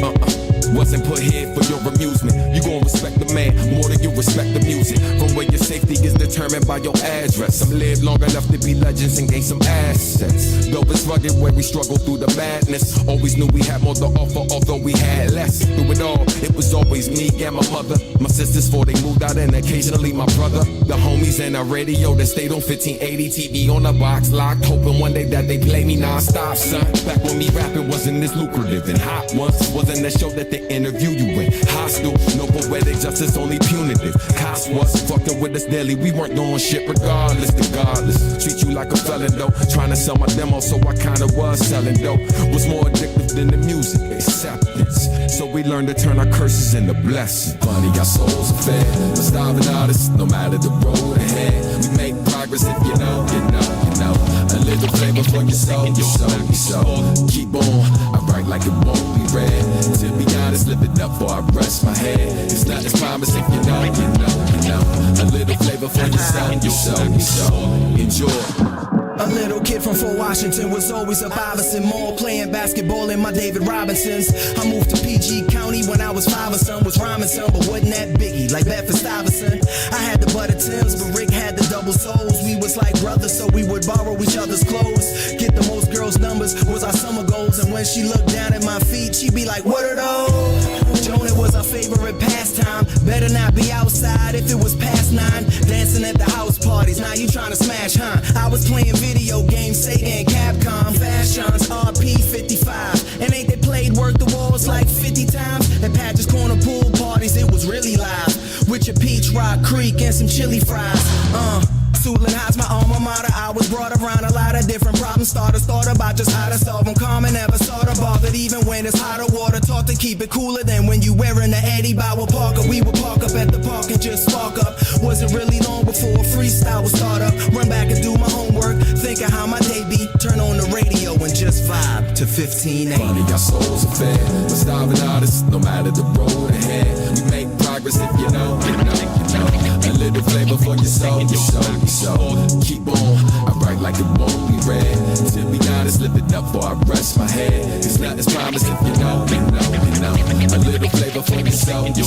Wasn't put here for your amusement. You gon' respect the man more than you respect the music. From where your safety is determined by your address. Some live long enough to be legends and gain some assets. Though it's rugged where we struggle through the madness. Always knew we had more to offer, although we had less. Through it all, it was always me and my mother. My sisters before they moved out, and occasionally my brother. The homies and our radio that stayed on 1580. TV on the box locked, hoping one day that they play me non-stop, son. Back when me rapping wasn't as lucrative and hot once. Wasn't a show that they interview you in. Hostile, no poetic justice, only punitive. Cops was fucking with us daily. We weren't doing shit regardless. Treat you like a felon though. Trying to sell my demo, so I kinda was selling dope. Was more addictive than the music, acceptance. So we learned to turn our curses into blessings. Funny, our souls are fed. We're starving artists, no matter the road ahead. We make progress if you know. A little flavor for your soul, Keep on, I write like it won't be read. To be honest, live it up before I rest my head. It's not as promising, you know. A little flavor for your soul, enjoy. A little kid from Fort Washington was always a Iverson Mall, playing basketball in my David Robinsons. I moved to PG County when I was 5 or son, was rhyming some, but wasn't that biggie, like Bedford Stuyvesant. I had the butter Timbs, but Rick had the double soles. We was like brothers, so we would borrow each other's clothes. Get the most girls' numbers was our summer goals, and when she looked down at my feet, she'd be like, what are those? Jonah was our favorite pastime. Better not be outside if it was past 9. Dancing at the house parties, now you trying to smash, huh? I was playing video games, Sega and Capcom, fashions, RP 55. And ain't they played Work the Walls like 50 times? At Patches Corner pool parties, it was really live. With your Peach Rock Creek and some chili fries. Suitland High's my alma mater. I was brought around a lot of different problem starters. Thought about just how to solve them. Calm and never sort of bothered. Even when it's hotter water, taught to keep it cooler than when you wearing the Eddie Bauer Parker. We would park up at the park and just spark up. Wasn't really long before a freestyle would start up. Run back and do my homework. Think of how my day be. Turn on the radio and just vibe to 1580. Funny, our souls are fed. We're starving artists, no matter the road ahead. We make progress if you know. A little flavor for your soul, Keep on, I write like it won't be read. To be honest, live it up before I rest my head. It's not as promised if you know. A little flavor for your soul, enjoy.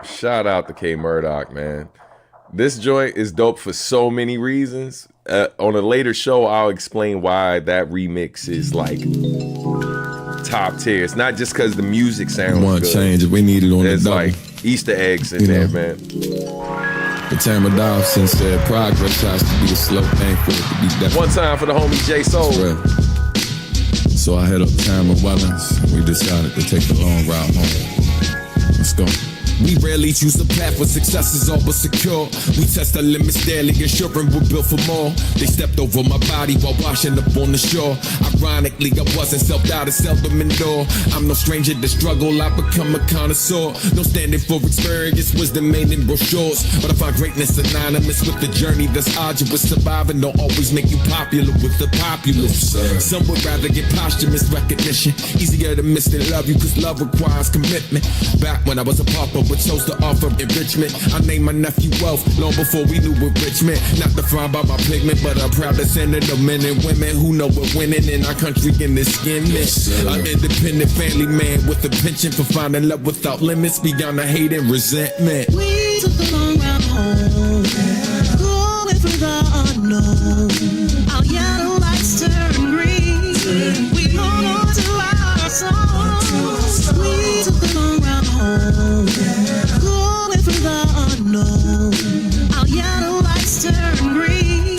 Shout out to K Murdoch, man. This joint is dope for so many reasons. On a later show, I'll explain why that remix is like top tier. It's not just because the music sounds One good. change if we need it on There's the double. like Easter eggs in there, man. The Tamara Dawson said progress has to be a slow thing for it to be definite. One time for the homie J Soul. So I hit up Tamara Wellens and we decided to take the long ride home. Let's go. We rarely choose a path where success is all but secure. We test our limits daily, ensuring we're built for more. They stepped over my body while washing up on the shore. Ironically, I wasn't self-doubt, I seldom endure. I'm no stranger to struggle, I become a connoisseur. No standing for experience, wisdom made in brochures. But I find greatness synonymous with the journey that's arduous. Surviving don't always make you popular with the populace. Some would rather get posthumous recognition. Easier to miss than love you, cause love requires commitment. Back when I was a pauper, but chose to offer enrichment. I named my nephew Wealth long before we knew what rich meant. Not defined by my pigment, but I'm proud descendant of men and women who know what winning in our country in this skin meant. An independent family man with a penchant for finding love without limits beyond the hate and resentment. We took the long route home, going through the unknown. Our yellow lights turn green. We hold on to our song. We took the long route home, going through the unknown. Our yellow lights turn green.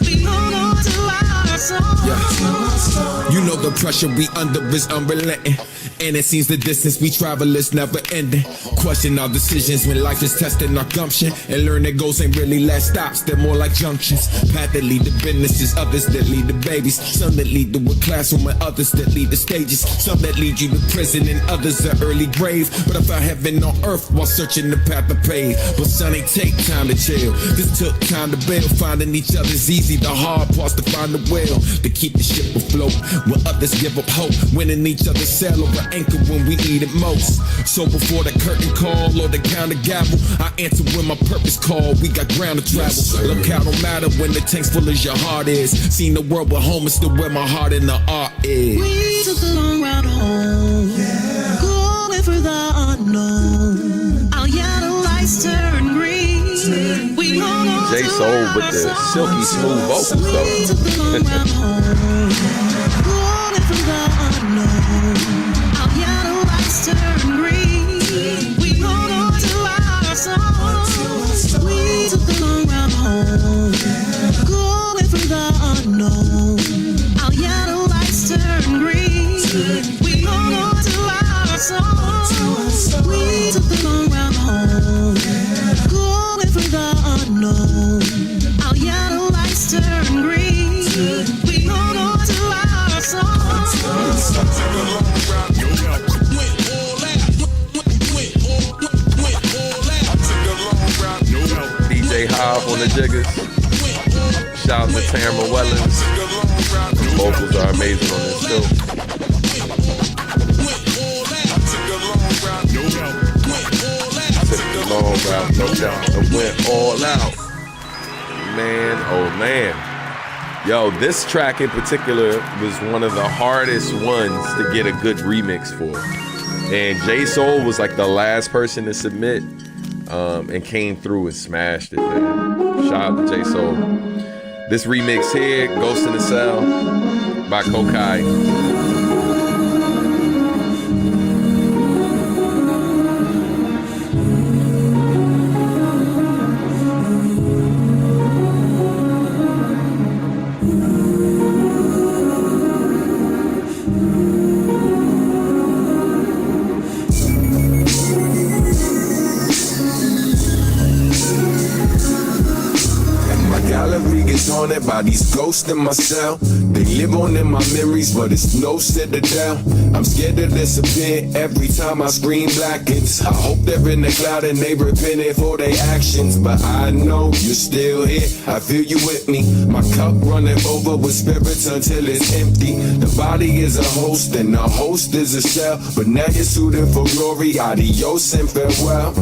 We hold on to our song. Yeah. You know the pressure we under is unrelenting. And it seems the distance we travel is never ending. Question our decisions when life is testing our gumption. And learn that goals ain't really last stops, they're more like junctions. Path that lead to businesses, others that lead to babies. Some that lead to a classroom and others that lead to stages. Some that lead you to prison and others to early grave. But I found heaven on earth while searching the path to pave. But son, ain't take time to chill. This took time to build. Finding each other's easy, the hard parts to find the will. To keep the ship afloat when others give up hope. Winning each other's sail over anchor when we need it most. So before the curtain call or the counter gavel, I answer when my purpose call. We got ground to travel. Look how don't matter when the tank's full as your heart is. Seen the world but home is still where my heart and the art is. We took the long route home, going through the unknown. Our yellow lights turn green. We hold on J to Soul our with the song. silky smooth vocals We though. took the long route home, going through the unknown. Our yellow lights turn green. We hold on to our song. We took the long route home, going through the unknown. Our yellow lights turn green. We hold on to our song. We took the long route home, going through the unknown. Our yellow lights turn green. We hold on to our song. DJ Hobb on the jiggers. Shout out to Tamara Wellens. The vocals are amazing on this too. Took the long route, no doubt. And went all out. Man, oh man. Yo, this track in particular was one of the hardest ones to get a good remix for. And J Soul was like the last person to submit and came through and smashed it, man. Shout out to J Soul. This remix here, Ghost in the Cell by Kokai. By these ghosts in my cell, they live on in my memories, but it's no citadel. I'm scared to disappear every time I scream blackens. I hope they're in the cloud and they repenting for their actions, but I know you're still here. I feel you with me. My cup running over with spirits until it's empty. The body is a host and the host is a shell, but now you're suited for glory. Adios and farewell.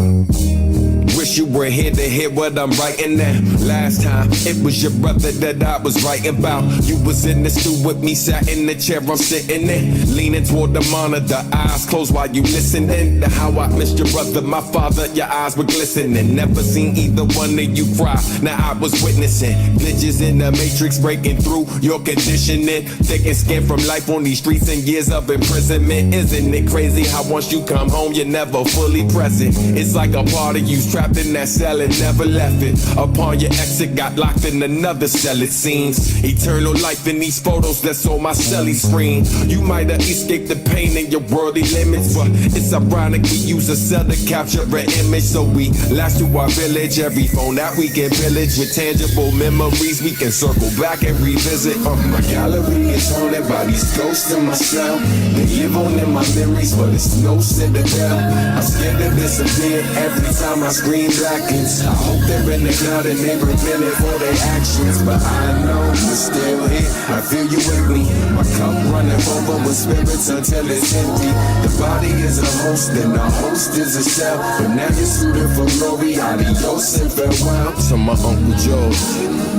Wish you were here to hear what I'm writing now. Last time, it was your brother that I was writing about. You was in the stew with me, sat in the chair I'm sitting in, leaning toward the monitor, eyes closed while you listening to how I missed your brother, my father. Your eyes were glistening. Never seen either one of you cry. Now I was witnessing glitches in the matrix breaking through your conditioning. Thick and skin from life on these streets and years of imprisonment. Isn't it crazy how once you come home you're never fully present? It's like a part of you's trapped in that cell and never left it. Upon your exit, got locked in another cell, it seems. Eternal life in these photos that's on my celly screen. You might have escaped the pain in your worldly limits, but it's ironic we use a cell to capture an image. So we last to our village, every phone that we can pillage with tangible memories we can circle back and revisit. My gallery is haunted by these ghosts in my cell. They live on in my memories, but it's no citadel. I'm scared to disappear every time I scream blackens. I hope they're in the cloud and they repented for their actions. But I know you're still here, I feel you with me. My cup running over with spirits until it's empty. The body is a host and the host is a shell. But now you're suited for glory, adios and farewell. To my Uncle George,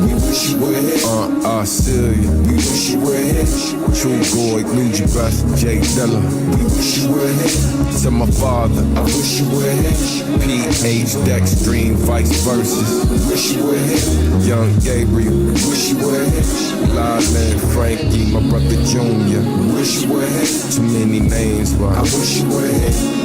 we wish you were here. I still you, we wish you were here. True Goy, lose your breath, Jay Dilla, we wish you were here. To my father, I wish you were here. P.H. Dextrine, vice versa, we wish you were here. Young Gabriel, we wish you were here. Lyman, Frankie, my brother Junior, we wish you were here. Too many names, but I wish you were here.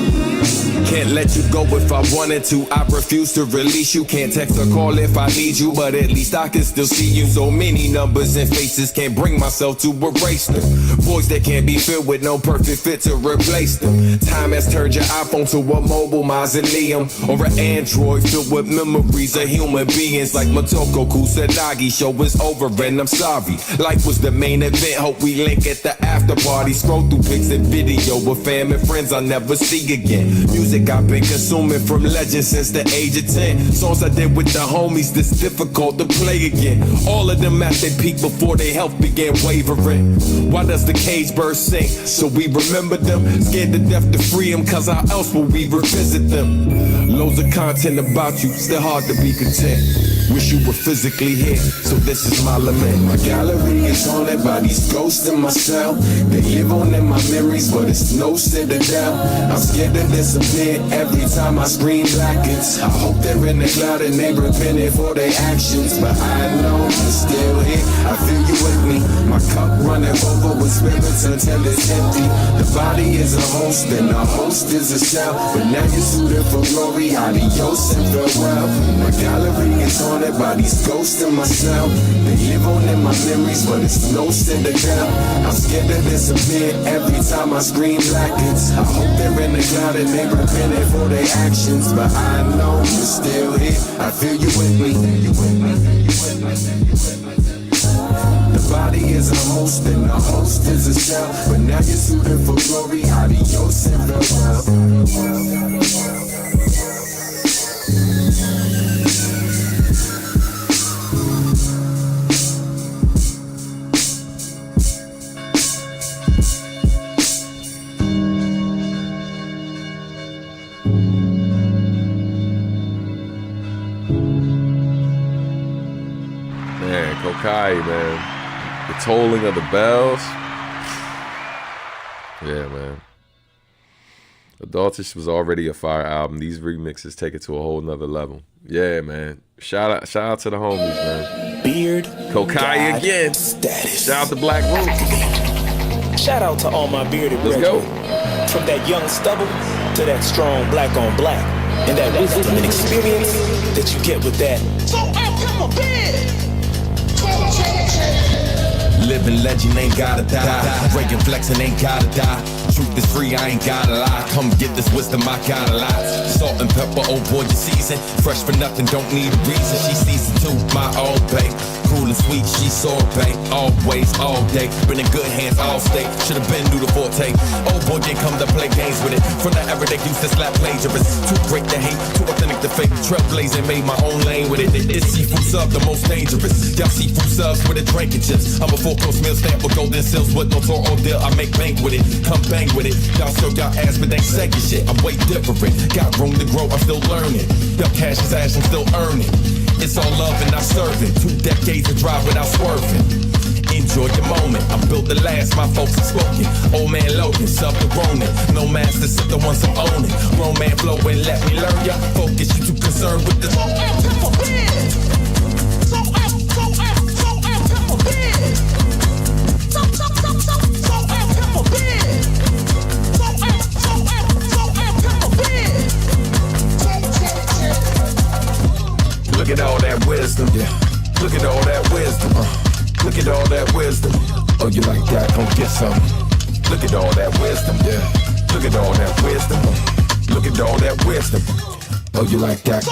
Can't let you go if I wanted to. I refuse to release you. Can't text or call if I need you, but at least I can still see you. So many numbers and faces, can't bring myself to erase them. Voice that can't be filled with no perfect fit to replace them. Time has turned your iPhone to a mobile mausoleum, or an android filled with memories of human beings. Like Motoko Kusanagi, show is over and I'm sorry. Life was the main event, hope we link at the after party. Scroll through pics and video with fam and friends I'll never see again. Music I've been consuming from legends since the age of 10. Songs I did with the homies that's difficult to play again. All of them at their peak before their health began wavering. Why does the cage bird sing? So we remember them. Scared to death to free them, cause how else will we revisit them? Loads of content about you, still hard to be content. Wish you were physically here, so this is my lament. My gallery is haunted by these ghosts in my cell. They live on in my memories, but it's no citadel. I'm scared to disappear every time I scream blackens. I hope they're in the cloud and they repented for their actions. But I know you're still here, I feel you with me. My cup running over with spirits until it's empty. The body is a host and the host is a shell. But now you're suited for glory, adios and farewell. My gallery is haunted by these ghosts in my cell. They live on in my memories, but it's no citadel. I'm scared to disappear every time I scream blackens. I hope they're in the cloud and they repented for their actions. But I know you're still here, I feel you with me. The body is a host and the host is a shell. But now you're suited for glory, adios and farewell. Kokai, man. The tolling of the bells. Yeah, man. Adultish was already a fire album. These remixes take it to a whole nother level. Yeah, man. Shout out to the homies, man. Beard. Kokai again. Status. Shout out to Black Roots. Shout out to all my bearded Let's brethren. go. From that young stubble to that strong black on black. And that wisdom and experience that you get with that. So I come a bed. Living legend ain't gotta die. Breaking flexing ain't gotta die. Truth is free, I ain't gotta lie. Come get this wisdom, I got a lot. Salt and pepper, oh boy, you season. Fresh for nothing, don't need a reason. She season too, my old babe. Cool and sweet, she sorbet. Always, all day. Been in good hands, all state. Should've been new to forte. Oh boy, you come to play games with it. From the era they used to slap plagiarists. Too great to hate, too authentic to fake. Trailblazing, made my own lane with it. It's seafood sub, the most dangerous. Y'all seafood subs with a drinking chips. I'm a four-course meal stamp with golden seals with no tour or deal. I make bank with it, come bang with it. Y'all show y'all ass, but they second shit. I'm way different. Got room to grow, I'm still learning. Dump cash is ash, I'm still earning. It's all love and I'm serving. 2 decades to drive without swerving. Enjoy your moment. I'm built to last, my folks are spoken. Old man Logan, sub to Ronin. No master, sit the ones I'm owning. Grown man flow and let me learn ya. Focus, you too concerned with the Look at all that wisdom, yeah. Look at all that wisdom, Look at all that wisdom. Oh, you like that? Come get some. Look at all that wisdom, yeah. Look at all that wisdom. Look at all that wisdom. Oh, you like that?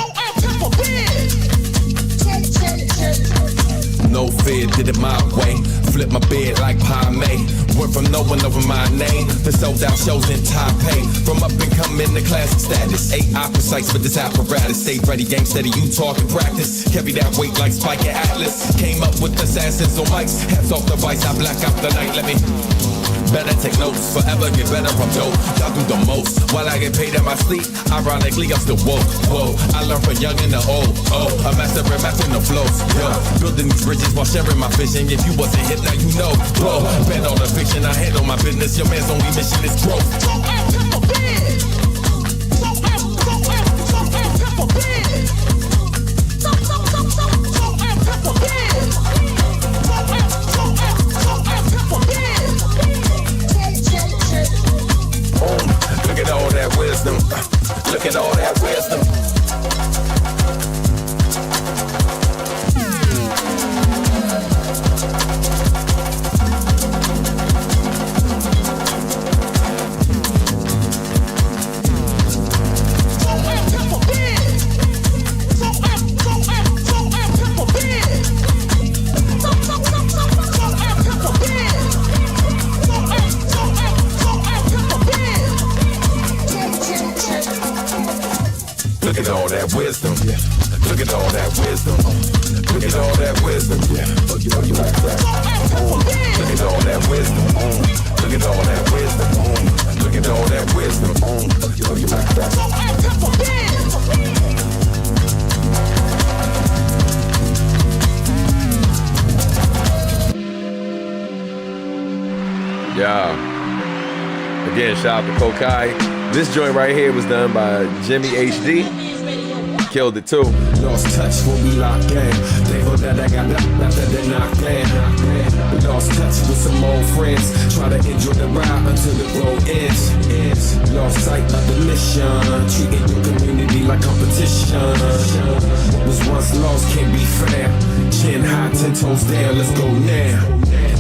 No fear, did it my way. Flip my beard like Pai Mei. Went from no one over my name to sold out shows in Taipei. From up and coming to classic status. 8 precise with this apparatus. Stay ready, game steady, you talk and practice. Carry that weight like Spike and Atlas. Came up with assassins on mics. Hats off the vice, I black out the night. Let me better take notes, forever get better, I'm dope. Y'all do the most, while I get paid in my sleep. Ironically, I'm still woke, whoa. I learned from young and the old, oh. A master at mapping the flows, yo. Building these bridges while sharing my vision. If you wasn't hit, now you know, whoa. Bet on the fiction, I handle my business. Your man's only mission is growth. Look at all that wisdom. Look at all that wisdom. Look at all that wisdom. Look at all that wisdom. Look at all that wisdom. Look at all that wisdom. Look at all that wisdom. Look at all that wisdom. Yeah. Again, shout out to Kokai. This joint right here was done by Jimmy HD. Killed it too. Lost touch when we locked in. Thankful that I got after the knocked in. Lost touch with some old friends. Try to enjoy the ride until the road ends. Lost sight of the mission. Treating your community like competition. What was once lost can't be fair. Chin high, 10 toes down, let's go now.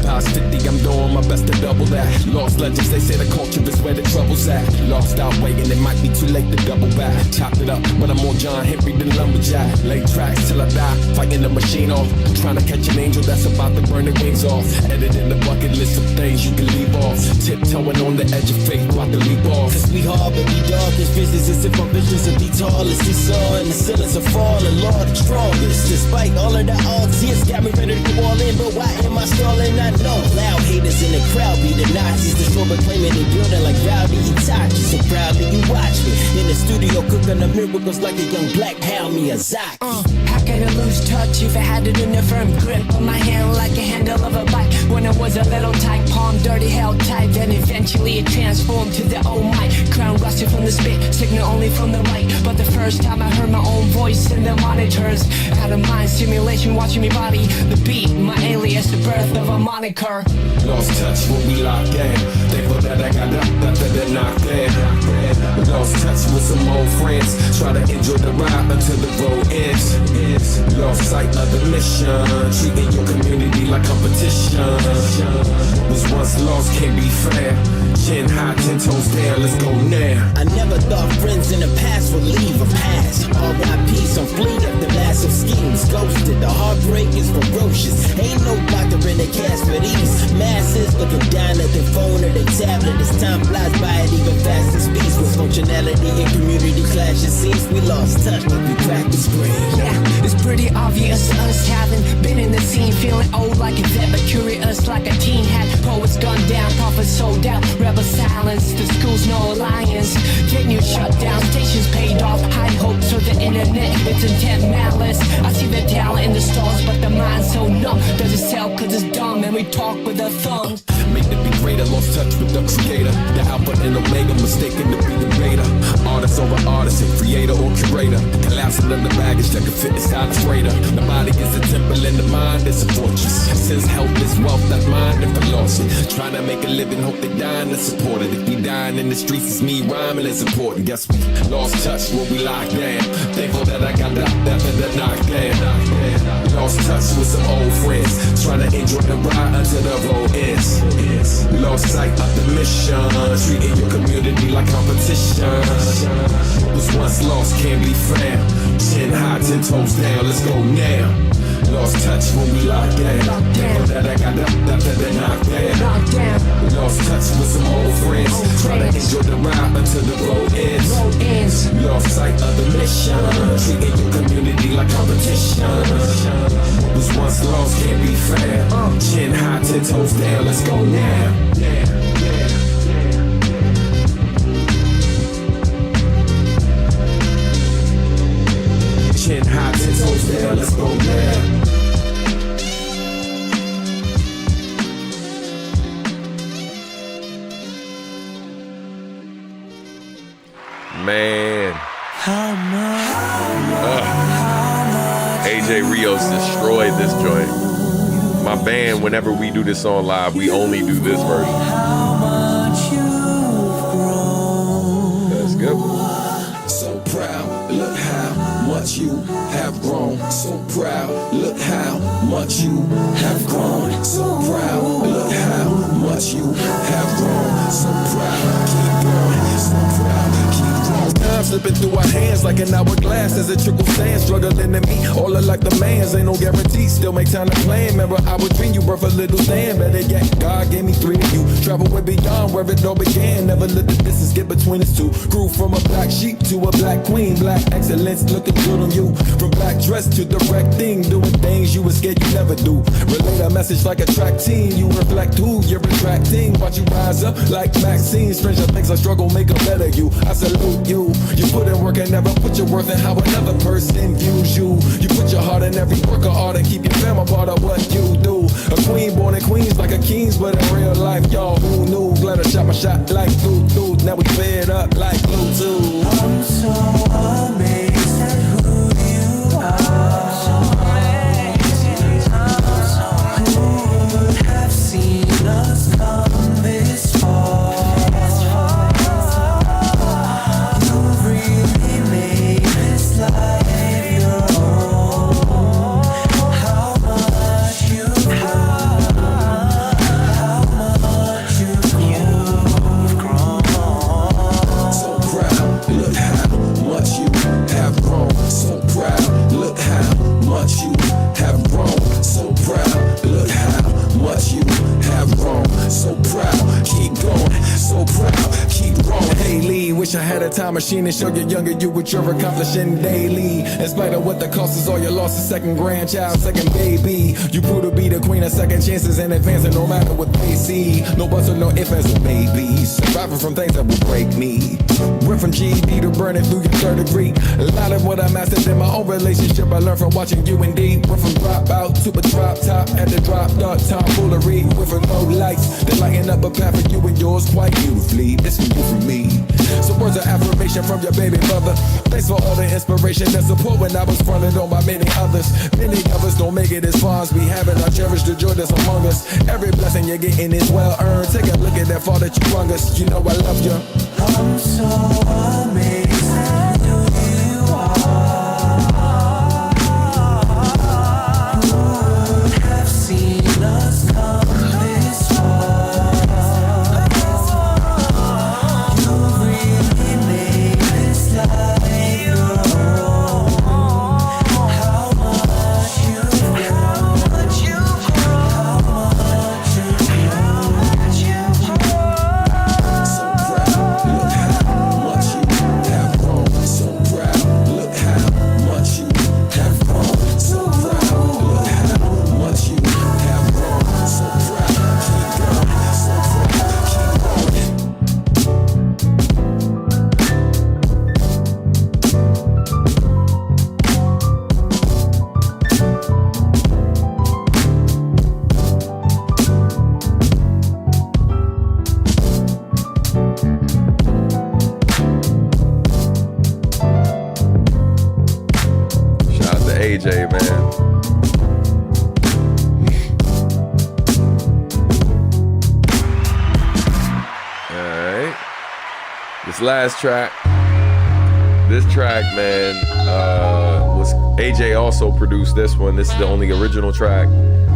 Past 50, I'm doing my best to double that. Lost legends, they say the culture is where the trouble's at. Lost out waiting, it might be too late to double back. Chopped it up, but I'm more John Henry than Lumberjack. Lay tracks till I die, fighting the machine off. Trying to catch an angel that's about to burn the wings off. Editing the bucket list of things you can leave off. Tiptoeing on the edge of faith, about to leap off. Cause we hard but we dark as business. As if our visions will be tall as seesaw. And the ceilings are falling, Lord, the strongest. Despite all of the odds, it's got me ready to go all in. But why am I stalling? I know loud haters in the crowd be the Nazis. The show claiming they building like rowdy Itachi. So proudly you watch me in the studio cooking the miracles like a young black Hayao Miyazaki. How can I lose touch if I had it in a firm grip on my hand like a handle of a bike? When I was a little tight, palm dirty, held tight. Then eventually it transformed to the old mic. Crown rusted from the spit, signal only from the right. But the first time I heard my own voice in the monitors, out of mind simulation watching me body the beat, my alias, the birth of a moniker. Lost touch when we locked in. Thankful that I got after the knocked in. Lost touch with some old friends. Try to enjoy the ride until the road ends. Lost sight of the mission. Treating your community like competition. Was once lost, can't be fair. Chin high, 10 toes down, let's go now. I never thought friends in the past would leave a past. R.I.P. some fleet after massive schemes. Ghosted, the heartbreak is ferocious. Ain't no doctor in the cast for these masses looking down at their phone or their tablet. As time flies by at even faster speeds. With functionality and community clashes, seems we lost touch like we cracked the screen. Yeah, it's pretty obvious us haven't been in the scene, feeling old like a vet, but curious like a teen. Had poets gunned down, prophets sold out, rebel silence. The school's no alliance. Get new shut down, stations paid off. High hopes for the internet, it's intent malice. I see the talent in the stars, but the mind's so numb. Does it sell cause it's dumb and we talk with our thumbs? Made to be greater, lost touch with the creator. The alpha and omega, mistaken to be the beta. Artist over artist, and creator or curator. Collapsing under baggage that can fit inside a freighter. The body is a temple and the mind is a fortress. Since health is wealth, that mind if I lost it. Trying to make a living, hope they dying and support it. If we dying in the streets, it's me rhyming, it's important. Guess we lost touch when we locked down. Thankful that I got after the knockdown. Lost touch with some old friends. Trying to enjoy the ride until the road ends. Lost sight of the mission. Treating your community like competition. Was once lost, can't be found. 10 high, 10 toes down, let's go now. Lost touch when we locked in. Never that I got that knocked down. Lost touch with some old friends. Try to enjoy the ride until the road ends. Lost sight of the mission. Treating your community like competition. What was once lost can't be fair. Chin high, 10 toes down, let's go now. Chin high, 10 toes down, let's go now. Man. AJ Rios destroyed this joint. My band, whenever we do this on live, we only do this version. That's good. So proud, look how much you have grown. So proud, look how much you have grown. So proud, look how much you have grown. So proud, keep growing. So proud, keep growing. Time slipping through our hands like an hourglass as it trickles sand, struggling to meet all of like the man's. Ain't no guarantee, still make time to plan. Remember I would dream you birth a little stand. Better yet, God gave me 3 of you. Travel way beyond where it all began. Never let the distance get between us two. Grew from a black sheep to a black queen. Black excellence looking good on you. From black dress to direct thing, doing things you were scared you never do. Relate a message like a track team. You reflect who you're attracting. Watch you rise up like Maxine. Stranger things I struggle make a better you. I salute you. You put in work and never put your worth in how another person views you. You put your heart in every work of art and keep your family part of what you do. A queen born in Queens like a king's, but in real life, y'all who knew? Glad I shot my shot like doo-doo. Now we fed up like Bluetooth. I'm so amazed at who you are. Who would have seen us come this far? Wish I had a time machine and show you younger you what you're accomplishing daily. In spite of what the cost is, all you lost is second grandchild, second baby. You prove to be the queen of second chances and advancing no matter what they see. No buts or no ifs as a baby. Surviving from things that will break me. Went from GED to burning through your 3rd degree. A lot of what I mastered in my own relationship I learned from watching you and D. Went from drop out to a drop top at the drop dark tomfoolery. Went from no lights that lighten up a path for you and yours quite beautifully. This for you from me. So words of affirmation from your baby mother. Thanks for all the inspiration and support when I was fronted on by many others. Many of us don't make it as far as we have it. I cherish the joy that's among us. Every blessing you're getting is well earned. Take a look at that fall that you brung us. You know I love you. I'm so amazed at who you are. Who would have seen us come this far? AJ, man. Alright. This last track. This track, man, was AJ also produced this one. This is the only original track.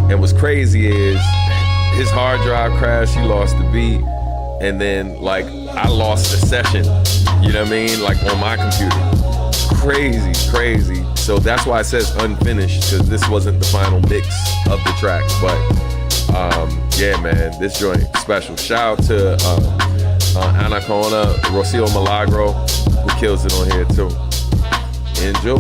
And what's crazy is his hard drive crashed, he lost the beat, and then like I lost the session. You know what I mean? Like on my computer. Crazy. So that's why it says unfinished, because this wasn't the final mix of the track. But yeah, man, this joint special. Shout out to Anaconda, Rocio Milagro, who kills it on here too. Enjoy.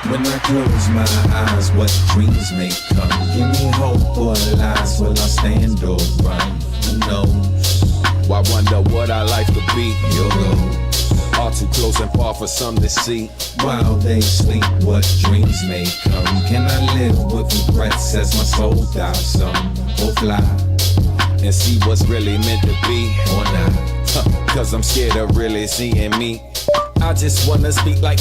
When I close my eyes, what dreams may come? Give me hope or lies, will I stand or run? Who knows? Why wonder what I like to be? Your goals. All too close and far for some to see. While they sleep, what dreams may come? Can I live with regrets as my soul dies some? Or fly and see what's really meant to be or not? Cause I'm scared of really seeing me. I just wanna speak like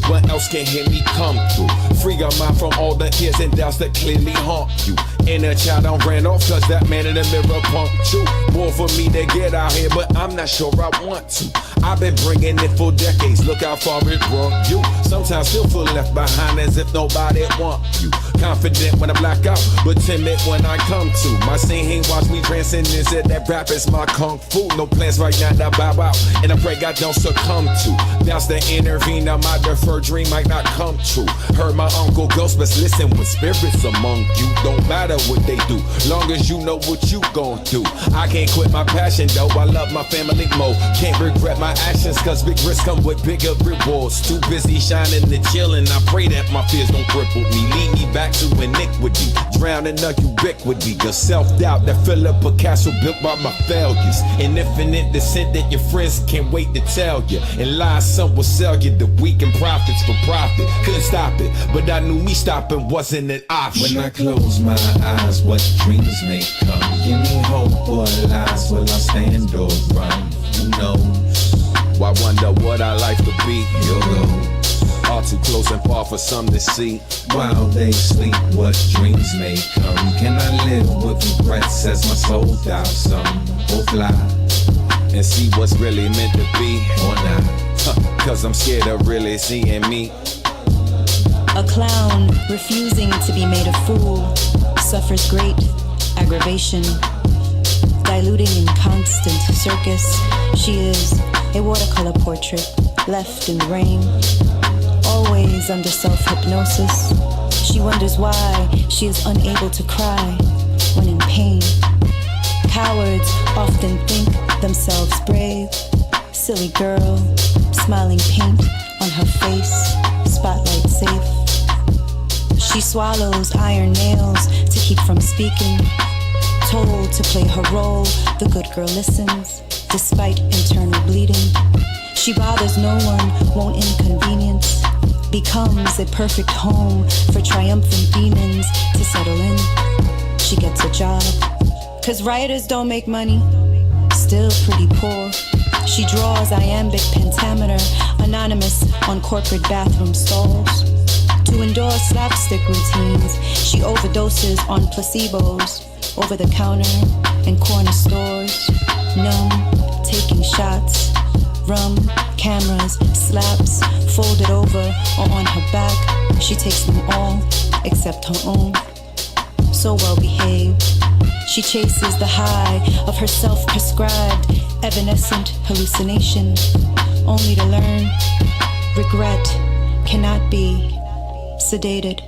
what else can hear me come through? Free your mind from all the fears and doubts that clearly haunt you. Inner child I ran off cause that man in the mirror punked you. More for me to get out here, but I'm not sure I want to. I've been bringing it for decades, look how far it brought you. Sometimes still feel left behind as if nobody want you. Confident when I black out, but timid when I come to. My scene ain't watch me transcend and said that rap is my kung fu. No plans right now to bow out, and I pray God don't succumb to. That's the intervene, now my deferred dream might not come true. Heard my uncle ghost, but listen with spirits among you. Don't matter what they do, long as you know what you gon' do. I can't quit my passion though, I love my family more. Can't regret my actions, cause big risks come with bigger rewards. Too busy shining and chillin', I pray that my fears don't cripple me. Lead me back to iniquity, drowning a ubiquity. The self-doubt that Philip Picasso built by my failures. An infinite descent that your friends can't wait to tell you. And lies some will sell you the weak and profits for profit. Couldn't stop it, but I knew me stopping wasn't an option. When I close my eyes, what dreams may come? Give me hope or lies, will I stand or run? Who knows? Why wonder what I like to be? Your goals. All too close and far for some to see. While they sleep, what dreams may come? Can I live with regrets as my soul dies some? Or fly and see what's really meant to be or not? Cause I'm scared of really seeing me. A clown refusing to be made a fool suffers great aggravation. Diluting in constant circus, she is a watercolor portrait left in the rain. Always under self-hypnosis, she wonders why she is unable to cry when in pain. Cowards often think themselves brave. Silly girl, smiling paint on her face, spotlight safe. She swallows iron nails to keep from speaking. Told to play her role, the good girl listens, despite internal bleeding. She bothers no one, won't inconvenience. Becomes a perfect home for triumphant demons to settle in. She gets a job, cause writers don't make money. Still pretty poor. She draws iambic pentameter, anonymous on corporate bathroom stalls. To endorse slapstick routines, she overdoses on placebos, over the counter in corner stores. Numb, taking shots, rum, cameras, slaps, folded over or on her back. She takes them all, except her own. So well behaved, she chases the high of her self-prescribed evanescent hallucination, only to learn regret cannot be sedated.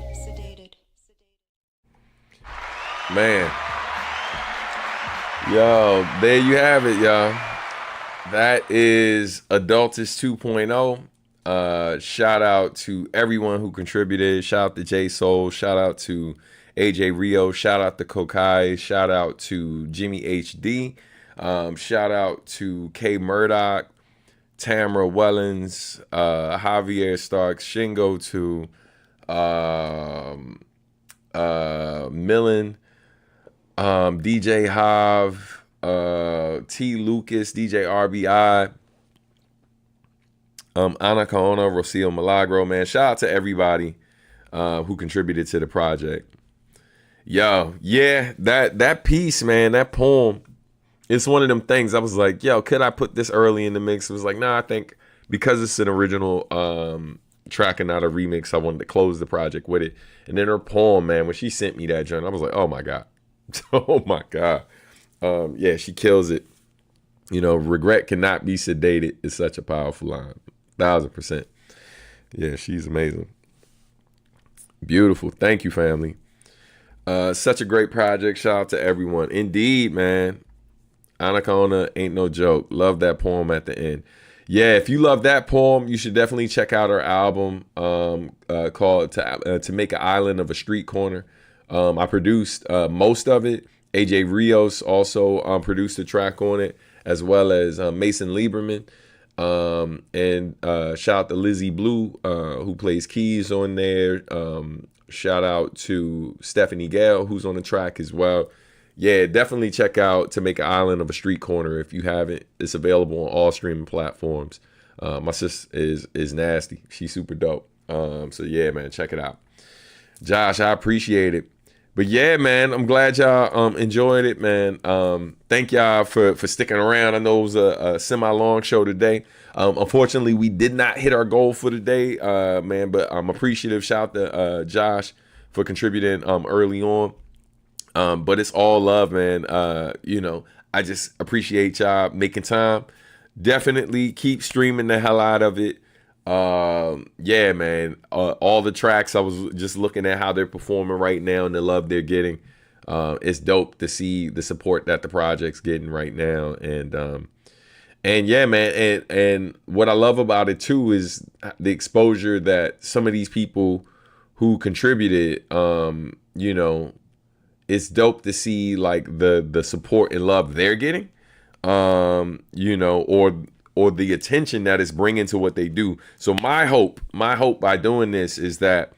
Man. Yo, there you have it, y'all. That is Adultish 2.0. Shout out to everyone who contributed. Shout out to J Soul. Shout out to AJ Rio. Shout out to Kokai. Shout out to Jimmy HD. Shout out to K Murdoch, Tamara Wellens, Javier Starks, Shingo to Millen, DJ Hav, T Lucas, DJ RBI, Anaconda, Rocio Milagro, man. Shout out to everybody who contributed to the project. Yo, yeah, that piece, man, that poem, it's one of them things I was like, yo, could I put this early in the mix? It was like, nah, I think because it's an original track and not a remix, I wanted to close the project with it. And then her poem, man, when she sent me that joint, I was like, oh my God. Oh my God. Yeah, she kills it. You know, regret cannot be sedated is such a powerful line. 1000%. Yeah, she's amazing. Beautiful. Thank you, family. Such a great project. Shout out to everyone. Indeed, man. Anaconda ain't no joke. Love that poem at the end. Yeah, if you love that poem, you should definitely check out her album called To Make an Island of a Street Corner. I produced most of it. AJ Rios also produced a track on it, as well as Mason Lieberman. And shout out to Lizzie Blue, who plays keys on there. Shout out to Stephanie Gale, who's on the track as well. Yeah, definitely check out To Make an Island of a Street Corner if you haven't. It's available on all streaming platforms. My sis is nasty. She's super dope. So yeah, man, check it out. Josh, I appreciate it. But yeah, man, I'm glad y'all enjoyed it, man. Thank y'all for sticking around. I know it was a semi-long show today. Unfortunately, we did not hit our goal for today, man, but I'm appreciative. Shout out to Josh for contributing early on. But it's all love, man. You know, I just appreciate y'all making time. Definitely keep streaming the hell out of it. Yeah, man. All the tracks, I was just looking at how they're performing right now and the love they're getting. It's dope to see the support that the project's getting right now. And yeah, man. And what I love about it too is the exposure that some of these people who contributed, you know, it's dope to see like the support and love they're getting, you know, or the attention that it's bringing to what they do. So my hope by doing this is that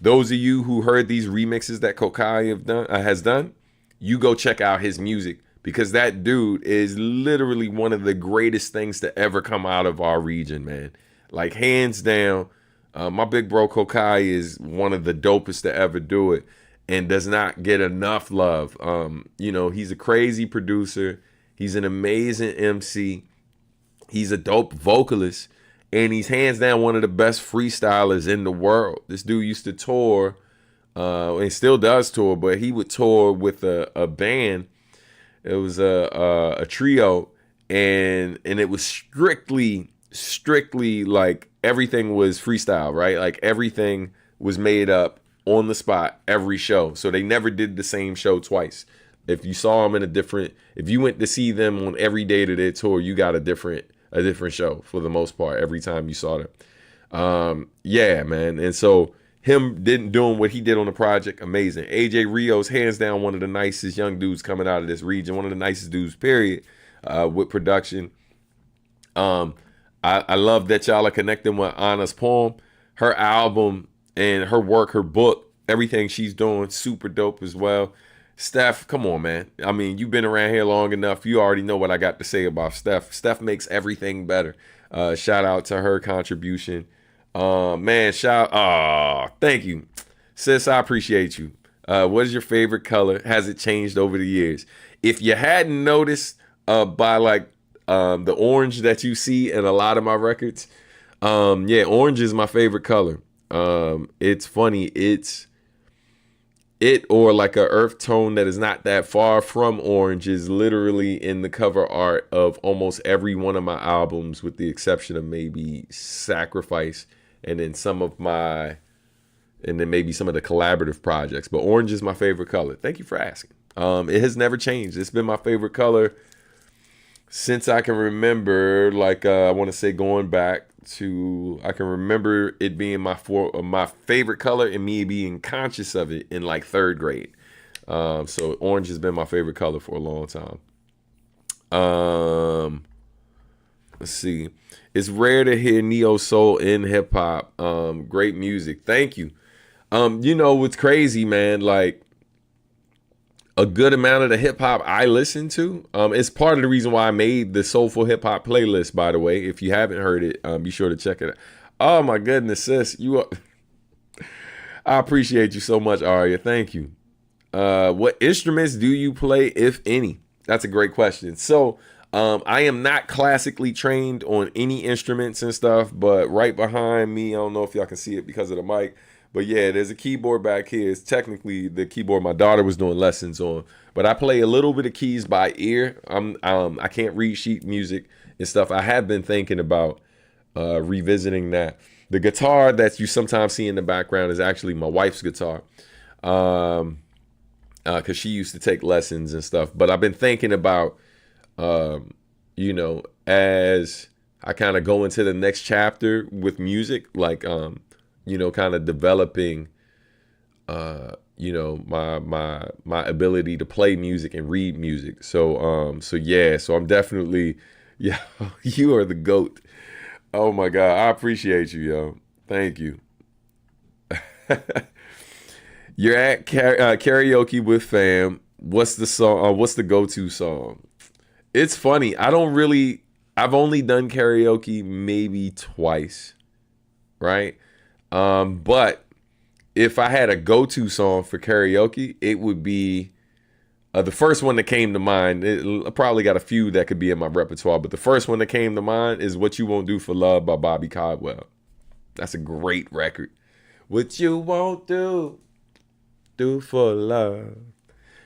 those of you who heard these remixes that Kokai has done, you go check out his music, because that dude is literally one of the greatest things to ever come out of our region, man. Like hands down, my big bro Kokai is one of the dopest to ever do it, and does not get enough love. You know, he's a crazy producer. He's an amazing MC. He's a dope vocalist. And he's hands down one of the best freestylers in the world. This dude used to tour, and still does tour, but he would tour with a band. It was a trio, and it was strictly like everything was freestyle, right? Like everything was made up on the spot every show. So they never did the same show twice. If you saw them if you went to see them on every day of their tour, you got a different show for the most part every time you saw them. Yeah, man. And so him doing what he did on the project, amazing. AJ Rios, hands down, one of the nicest young dudes coming out of this region, one of the nicest dudes, period, with production. I love that y'all are connecting with Anna's poem, her album, and her work, her book, everything she's doing, super dope as well. Steph, come on, man. I mean, you've been around here long enough. You already know what I got to say about Steph. Steph makes everything better. Shout out to her contribution. Man, thank you. Sis, I appreciate you. What is your favorite color? Has it changed over the years? If you hadn't noticed by like the orange that you see in a lot of my records, yeah, orange is my favorite color. It's funny, or like a earth tone that is not that far from orange is literally in the cover art of almost every one of my albums, with the exception of maybe Sacrifice and then maybe some of the collaborative projects. But orange is my favorite color. Thank you for asking. It has never changed. It's been my favorite color since I can remember. Like I want to say going back to, I can remember it being my favorite color and me being conscious of it in like 3rd grade. So orange has been my favorite color for a long time. Let's see. It's rare to hear neo soul in hip hop. Great music. Thank you. You know what's crazy, man? Like a good amount of the hip hop I listen to, it's part of the reason why I made the Soulful Hip Hop playlist, by the way. If you haven't heard it, be sure to check it out. Oh my goodness, sis. I appreciate you so much, Aria. Thank you. What instruments do you play, if any? That's a great question. So I am not classically trained on any instruments and stuff, but right behind me, I don't know if y'all can see it because of the mic, But yeah, there's a keyboard back here. It's technically the keyboard my daughter was doing lessons on. But I play a little bit of keys by ear. I can't read sheet music and stuff. I have been thinking about revisiting that. The guitar that you sometimes see in the background is actually my wife's guitar. Because she used to take lessons and stuff. But I've been thinking about, you know, as I kind of go into the next chapter with music, like, you know, kind of developing, you know, my ability to play music and read music. So I'm definitely, yeah, you are the GOAT. Oh my God, I appreciate you, yo. Thank you. You're at karaoke with fam. What's the song? What's the go-to song? It's funny. I've only done karaoke maybe twice, right? But if I had a go-to song for karaoke, it would be the first one that came to mind. I probably got a few that could be in my repertoire, but the first one that came to mind is "What You Won't Do for Love" by Bobby Caldwell. That's a great record. What you won't do for love.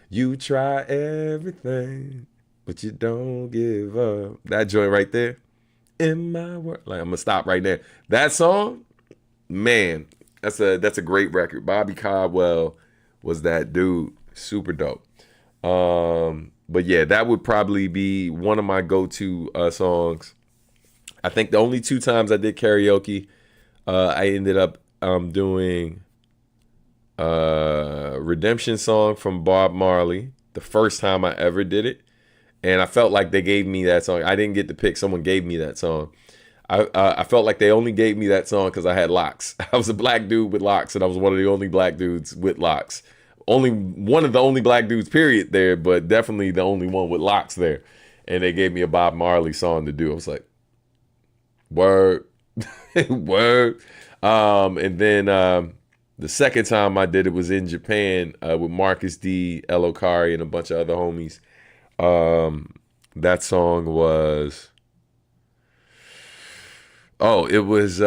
You try everything, but you don't give up. That joint right there. In my world. Like, I'm gonna stop right there. That song, man, that's a great record. Bobby Caldwell was that dude. Super dope. But yeah, that would probably be one of my go-to songs. I think the only 2 times I did karaoke, I ended up doing Redemption Song from Bob Marley, the first time I ever did it. And I felt like they gave me that song. I didn't get to pick. Someone gave me that song. I felt like they only gave me that song because I had locks. I was a black dude with locks, and I was one of the only black dudes with locks. Only one of the only black dudes, period, there, but definitely the only one with locks there. And they gave me a Bob Marley song to do. I was like, word, word. And then the second time I did it was in Japan with Marcus D, Elo Kari, and a bunch of other homies. That song was, it was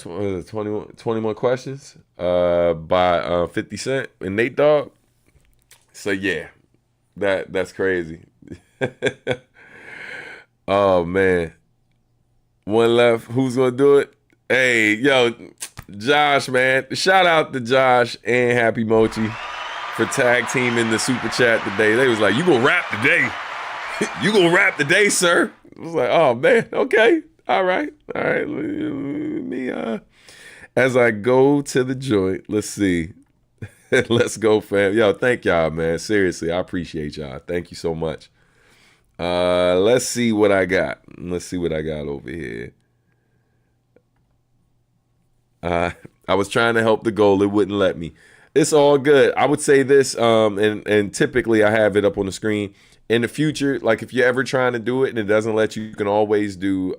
21 Questions by 50 Cent and Nate Dogg. So yeah, that's crazy. Oh man, one left. Who's gonna do it? Hey, yo, Josh, man. Shout out to Josh and Happy Mochi for tag teaming the super chat today. They was like, "You gonna rap today? You gonna rap today, sir?" I was like, "Oh man, okay, all right. Let me as I go to the joint. Let's see. Let's go, fam. Yo, thank y'all, man. Seriously, I appreciate y'all. Thank you so much. Let's see what I got. Let's see what I got over here. I was trying to help the goal. It wouldn't let me. It's all good. I would say this, and typically I have it up on the screen. In the future, like if you're ever trying to do it and it doesn't let you, you can always do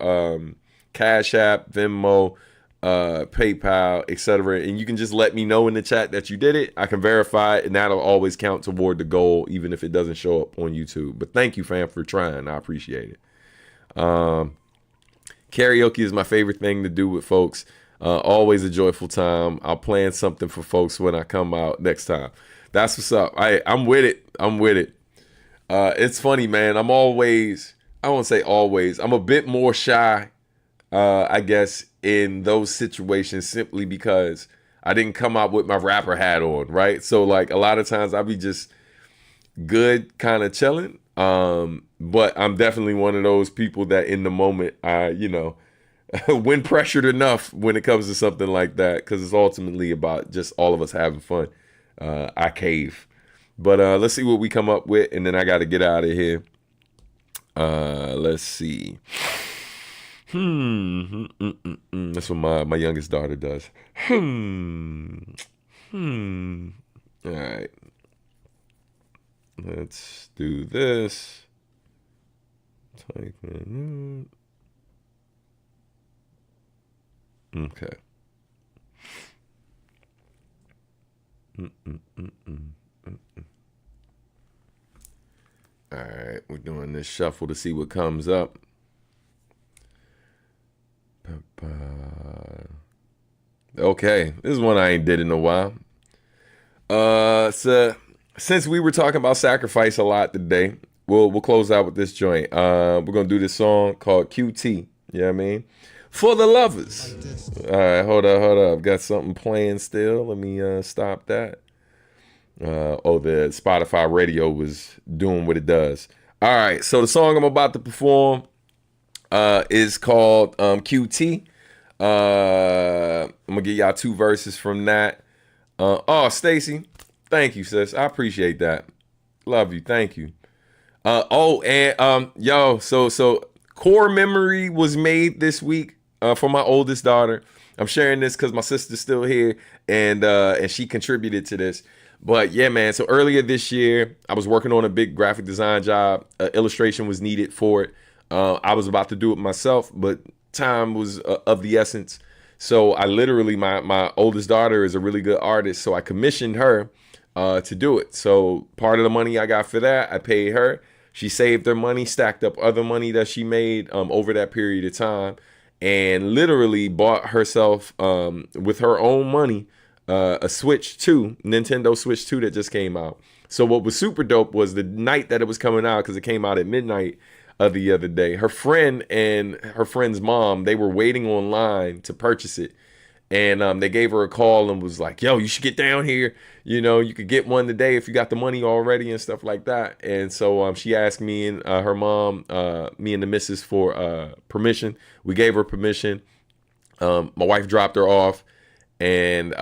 Cash App, Venmo, PayPal, etc. And you can just let me know in the chat that you did it. I can verify it, and that'll always count toward the goal, even if it doesn't show up on YouTube. But thank you, fam, for trying. I appreciate it. Karaoke is my favorite thing to do with folks. Always a joyful time. I'll plan something for folks when I come out next time. That's what's up. I'm with it. I'm with it. It's funny, man. I won't say always. I'm a bit more shy, I guess, in those situations simply because I didn't come out with my rapper hat on, right? So, like, a lot of times I'll be just good, kind of chilling. But I'm definitely one of those people that in the moment, when pressured enough when it comes to something like that, because it's ultimately about just all of us having fun, I cave. But let's see what we come up with, and then I got to get out of here. Let's see. That's what my youngest daughter does. All right. Let's do this. Type in. Okay. All right, we're doing this shuffle to see what comes up. Okay, this is one I ain't did in a while. So since we were talking about sacrifice a lot today, we'll close out with this joint. We're gonna do this song called QT. You know what I mean? For the lovers. All right, hold up. Got something playing still. Let me stop that. The Spotify radio was doing what it does. All right, so the song I'm about to perform is called QT. I'm gonna give y'all 2 verses from that. Stacy, thank you, sis. I appreciate that. Love you. Thank you. So core memory was made this week for my oldest daughter. I'm sharing this because my sister's still here and she contributed to this. But yeah, man. So earlier this year, I was working on a big graphic design job. Illustration was needed for it. I was about to do it myself, but time was of the essence. So I literally, my oldest daughter is a really good artist, so I commissioned her to do it. So part of the money I got for that, I paid her. She saved her money, stacked up other money that she made over that period of time, and literally bought herself with her own money a Switch 2, Nintendo Switch 2 that just came out. So what was super dope was the night that it was coming out, because it came out at midnight the other day, her friend and her friend's mom, they were waiting online to purchase it. And they gave her a call and was like, yo, you should get down here. You know, you could get one today if you got the money already and stuff like that. And so she asked me and her mom, me and the missus for permission. We gave her permission. My wife dropped her off. And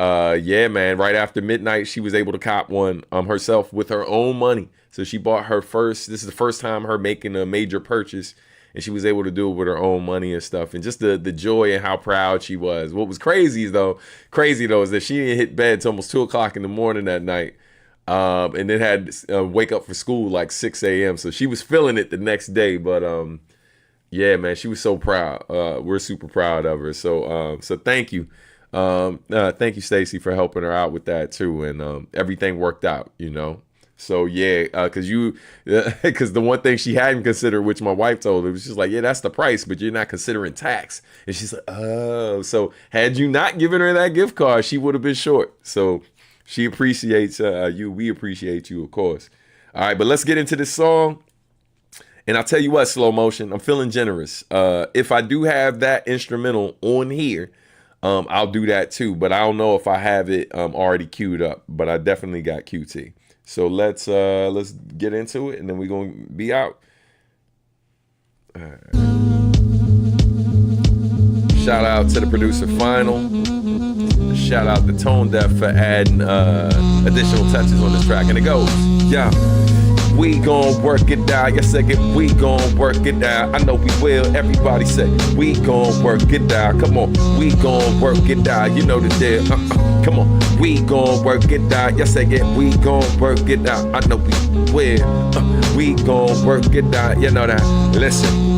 yeah, man, right after midnight, she was able to cop one herself with her own money. So she bought her first. This is the first time her making a major purchase. And she was able to do it with her own money and stuff. And just the joy and how proud she was. What was crazy though, is that she didn't hit bed till almost 2 o'clock in the morning that night. And then had to wake up for school like 6 a.m. So she was feeling it the next day. But yeah, man, she was so proud. We're super proud of her. So thank you. Thank you, Stacy, for helping her out with that too. And everything worked out, you know. So yeah, because the one thing she hadn't considered, which my wife told her, was just like, yeah, that's the price, but you're not considering tax. And she's like, oh, so had you not given her that gift card, she would have been short. So she appreciates you. We appreciate you, of course. All right, but let's get into this song. And I'll tell you what, Slow Motion, I'm feeling generous. If I do have that instrumental on here, I'll do that too. But I don't know if I have it already queued up. But I definitely got QT. So let's get into it, and then we're gonna be out. All right. Shout out to the producer Final. Shout out to Tone Deaf for adding additional touches on this track, and it goes, yeah. We gon' work it out. Yes, again, we gon' work it out. I know we will. Everybody say, we gon' work it out. Come on, we gon' work it out. You know the deal. Come on, we gon' work it out. Yes, again, we gon' work it out. I know we will. We gon' work it out. You know that. Listen,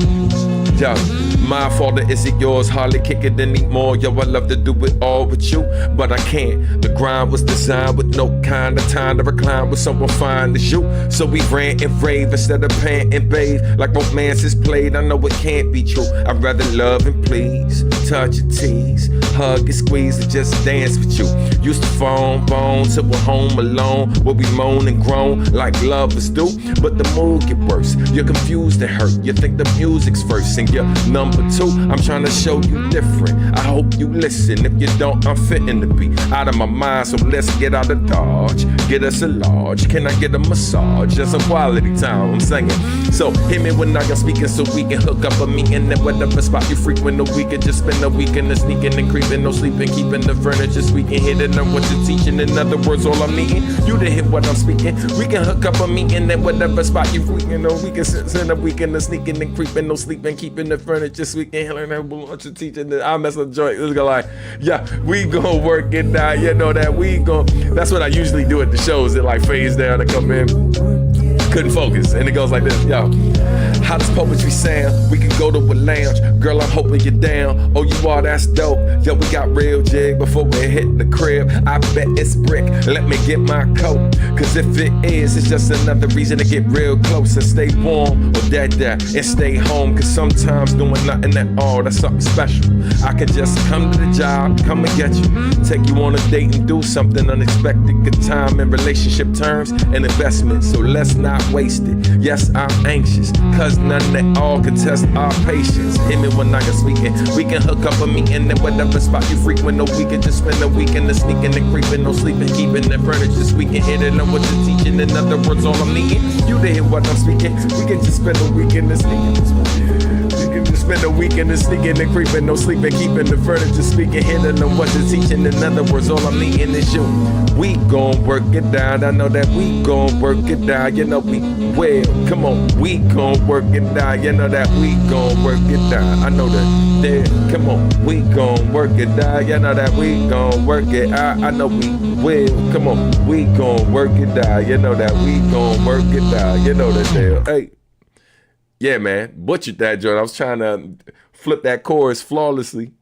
yo. My fault, or is it yours? Hardly kick it anymore. Yo, I love to do it all with you, but I can't. The grind was designed with no kind of time to recline with someone fine as you. So we ran and rave instead of pant and bathe. Like romance is played, I know it can't be true. I'd rather love and please, touch and tease, hug and squeeze, and just dance with you. Used to phone bone till we're home alone, where we moan and groan like lovers do. But the mood get worse, you're confused and hurt. You think the music's first and you're number 2, I'm trying to show you different. I hope you listen. If you don't, I'm fitting to be out of my mind. So let's get out of Dodge. Get us a large. Can I get a massage? That's a quality time. I'm singing. So hit me when I got speaking, so we can hook up a meeting at whatever spot you frequent. No weekend, just spend a weekend sneaking and creeping, no sleeping, keeping the furniture squeaking, hitting on what you're teaching. In other words, all I'm needing, you to hit what I'm speaking. We can hook up a meeting at whatever spot you freaking. No, we can spend a weekend sneaking and creeping, no sleeping, keeping the furniture. We can hear that bunch of teaching. I mess up joint. It's gonna like, yeah, we gonna work it out. You know that we gon'. That's what I usually do at the shows. It like fades down and come in. couldn't focus. And it goes like this, yo. How does poetry sound? We can go to a lounge. Girl, I'm hoping you're down. Oh, you are, that's dope. Yo, we got real jig before we hit the crib. I bet it's brick. Let me get my coat. Cause if it is, it's just another reason to get real close and stay warm or dead and stay home. Cause sometimes doing nothing at all, that's something special. I could just come to the job, come and get you, take you on a date and do something unexpected. Good time in relationship terms and investment. So let's not waste it. Yes, I'm anxious. Cause none at all can test our patience. Him and one I can speaking. We can hook up a meeting in whatever spot you frequent. No, we can just spend a weekend and sneaking and creeping. No sleeping, keeping the furniture squeaking. Hitting on what you're teaching. In other words, all I'm needing. You to hear what I'm speaking. We can just spend a weekend and sneaking. We can just spend a weekend and sneaking and creeping. No sleeping, keeping the furniture speaking. Hitting on what you're teaching. In other words, all I'm needing is you. We gon' work it down. I know that we gon' work it down. You know we will. Come on, we gon' work it down. You know that we gon' work it down. I know that there. Come on, we gon' work it down. You know that we gon' work it out. I know we will. Come on, we gon' work it down. You know that we gon' work it down. You know that deal. Hey, yeah, man, butchered that joint. I was trying to flip that chorus flawlessly.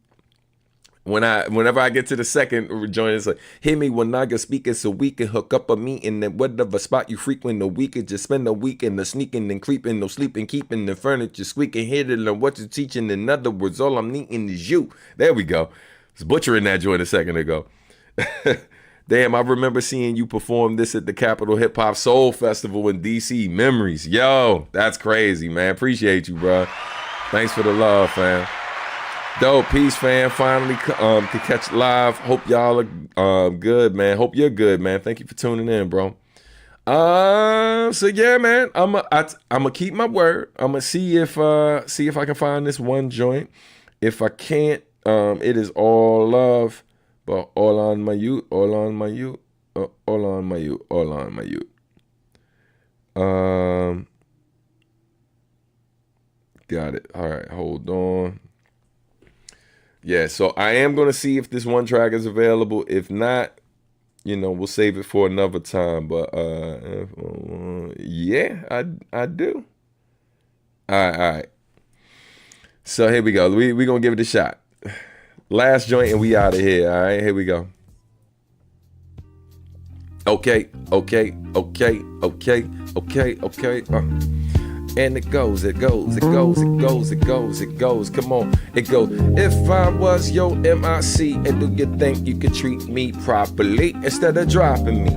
Whenever I get to the second joint, it's like, hit me when I get speaking so we can hook up a meeting and whatever spot you frequent, or we could just spend a weekend, the sneaking and creeping, no sleeping, keeping the furniture squeaking, hitting on what you're teaching. In other words, all I'm needing is you. There we go. I was butchering that joint a second ago. Damn, I remember seeing you perform this at the Capitol Hip Hop Soul Festival in DC. Memories. Yo, that's crazy, man. Appreciate you, bro. Thanks for the love, fam. Dope, peace, fam. Finally could catch live. Hope y'all are good, man. Hope you're good, man. Thank you for tuning in, bro. So yeah, man. I'ma keep my word. I'ma see if I can find this one joint. If I can't, it is all love, but all on my youth, all on my youth, all on my youth, all on my youth. Got it. All right, hold on. Yeah, so I am going to see if this one track is available. If not, you know, we'll save it for another time. But yeah, I do. All right. So here we go. We going to give it a shot. Last joint and we out of here. All right, here we go. Okay. And it goes. Come on, it goes. If I was your MIC, and do you think you could treat me properly instead of dropping me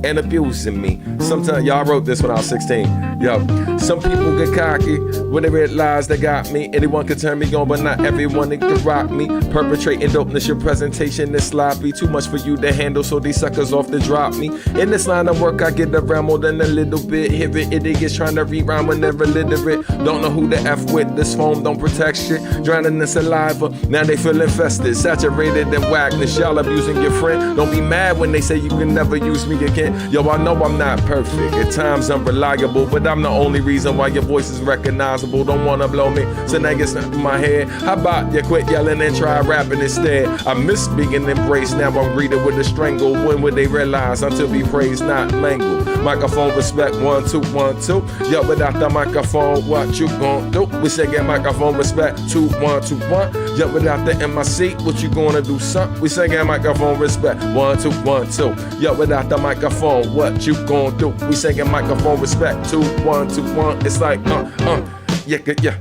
and abusing me? Sometimes y'all wrote this when I was 16. Yo, some people get cocky when they realize they got me. Anyone can turn me on, but not everyone can rock me. Perpetrating dopeness, your presentation is sloppy. Too much for you to handle, so these suckers off to drop me. In this line of work, I get around more than a little bit. Hear it, idiots trying to rhyme whenever literate. Don't know who to F with, this foam don't protect shit. Drowning in saliva, now they feel infested. Saturated in whackness, y'all abusing your friend. Don't be mad when they say you can never use me again. Yo, I know I'm not perfect, at times unreliable, but I'm the only reason why your voice is recognizable. Don't wanna blow me, so now get snapped in my head. How about you quit yelling and try rapping instead? I miss being embraced, now I'm greeted with a strangle. When would they realize until be praised, not mangled? Microphone respect, 1, 2, 1, 2. Yo, without the microphone, what you gon' do? We say get microphone respect, 2, 1, 2, 1. Yo, without the MIC, what you gonna do, son? We say get microphone respect, 1, 2, 1, 2. Yo, without the microphone, what you gon' do? We say get microphone respect, 2, 1, 2, 1. It's like yeah.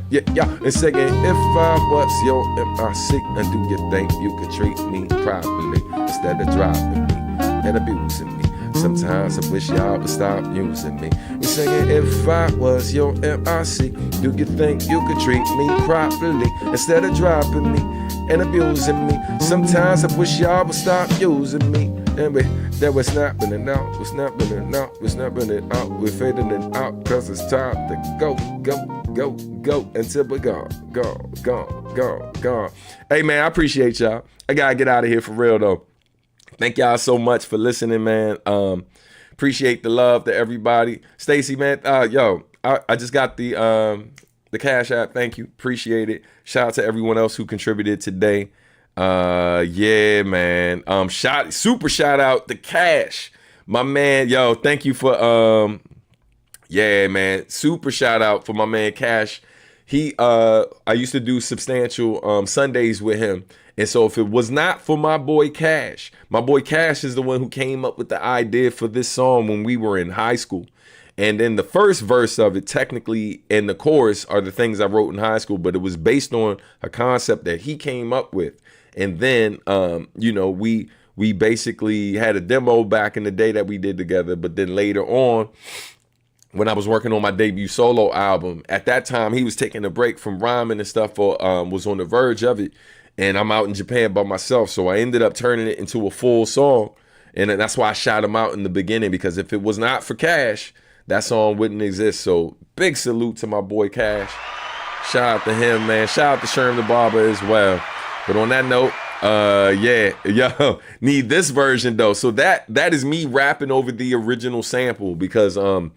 And saying if I was your MIC, and do you think you could treat me properly instead of dropping me and abusing me? Sometimes I wish y'all would stop using me. We singing if I was your MIC, do you think you could treat me properly instead of dropping me and abusing me? Sometimes I wish y'all would stop using me. And we're snapping it out, we're snapping it out, we're snapping it out, we're fading it out, cause it's time to go until we're gone. Hey man, I appreciate y'all. I gotta get out of here for real though. Thank y'all so much for listening, man. Appreciate the love to everybody. Stacy, man, I just got the Cash App. Thank you. Appreciate it. Shout out to everyone else who contributed today. Yeah, man. Shout out to Cash. My man, yo, thank you for Yeah, man. Super shout out for my man Cash. I used to do substantial Sundays with him. And so if it was not for my boy Cash is the one who came up with the idea for this song when we were in high school. And then the first verse of it, technically, and the chorus are the things I wrote in high school, but it was based on a concept that he came up with. And then, we basically had a demo back in the day that we did together. But then later on, when I was working on my debut solo album, at that time, he was taking a break from rhyming and stuff, or was on the verge of it. And I'm out in Japan by myself. So I ended up turning it into a full song. And that's why I shot him out in the beginning, because if it was not for Cash, that song wouldn't exist. So big salute to my boy Cash. Shout out to him, man. Shout out to Sherm the Barber as well. But on that note, need this version though. So that is me rapping over the original sample because I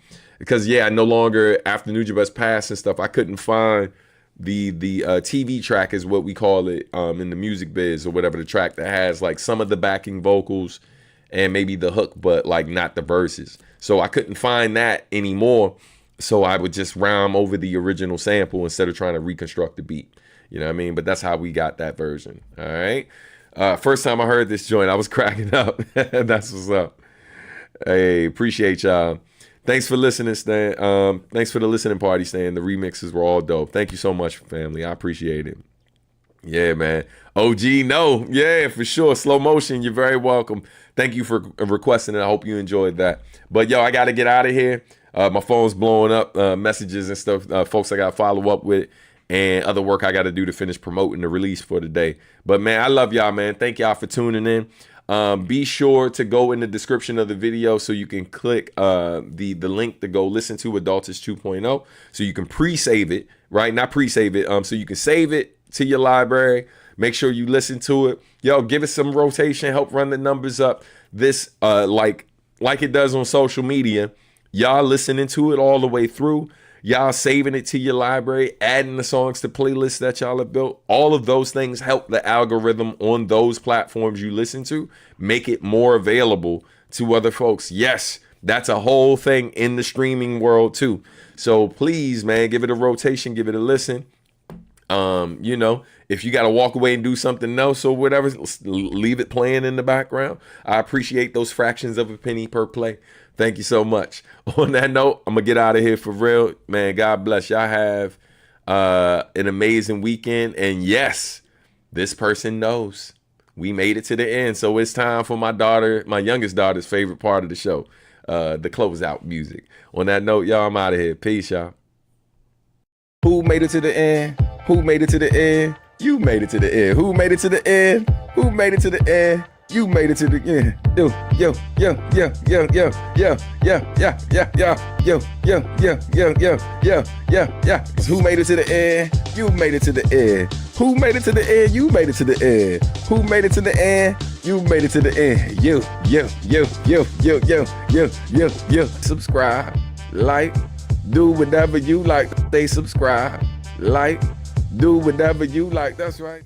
no longer, after Nujabes passed and stuff, I couldn't find the TV track, is what we call it in the music biz, or whatever, the track that has like some of the backing vocals and maybe the hook, but like not the verses. So I couldn't find that anymore. So I would just rhyme over the original sample instead of trying to reconstruct the beat. You know what I mean? But that's how we got that version. All right. First time I heard this joint, I was cracking up. That's what's up. Hey, appreciate y'all. Thanks for listening, Stan. Thanks for the listening party, Stan. The remixes were all dope. Thank you so much, family. I appreciate it. Yeah, man. OG, no. Yeah, for sure. Slow motion, you're very welcome. Thank you for requesting it. I hope you enjoyed that. But, yo, I got to get out of here. My phone's blowing up, messages and stuff. Folks I got to follow up with, and other work I got to do to finish promoting the release for the day. But, man, I love y'all, man. Thank y'all for tuning in. Be sure to go in the description of the video so you can click the link to go listen to Adultish 2.0, so you can pre-save it, right? Not pre-save it, so you can save it to your library. Make sure you listen to it. Yo, give it some rotation, help run the numbers up. This, like it does on social media, y'all listening to it all the way through. Y'all saving it to your library, adding the songs to playlists that y'all have built. All of those things help the algorithm on those platforms you listen to make it more available to other folks. Yes, that's a whole thing in the streaming world too. So please, man, give it a rotation, give it a listen. If you got to walk away and do something else or whatever, leave it playing in the background. I appreciate those fractions of a penny per play. Thank you so much. On that note, I'm going to get out of here for real. Man, God bless. Y'all have an amazing weekend. And yes, this person knows we made it to the end. So it's time for my youngest daughter's favorite part of the show, the closeout music. On that note, y'all, I'm out of here. Peace, y'all. Who made it to the end? Who made it to the end? You made it to the end. Who made it to the end? Who made it to the end? You made it to the end. Yo, yo, yo, yo, yo, yo, yo, yo, yo, yo, yo, yo, yo, yo, yo, yo, yo, yo. Who made it to the end? You made it to the end. Who made it to the end? You made it to the end. Who made it to the end? You made it to the end. Yo, yo, yo, yo, yo, yo, yo, yo, yo. Subscribe, like, do whatever you like. Stay subscribed, like, do whatever you like. That's right.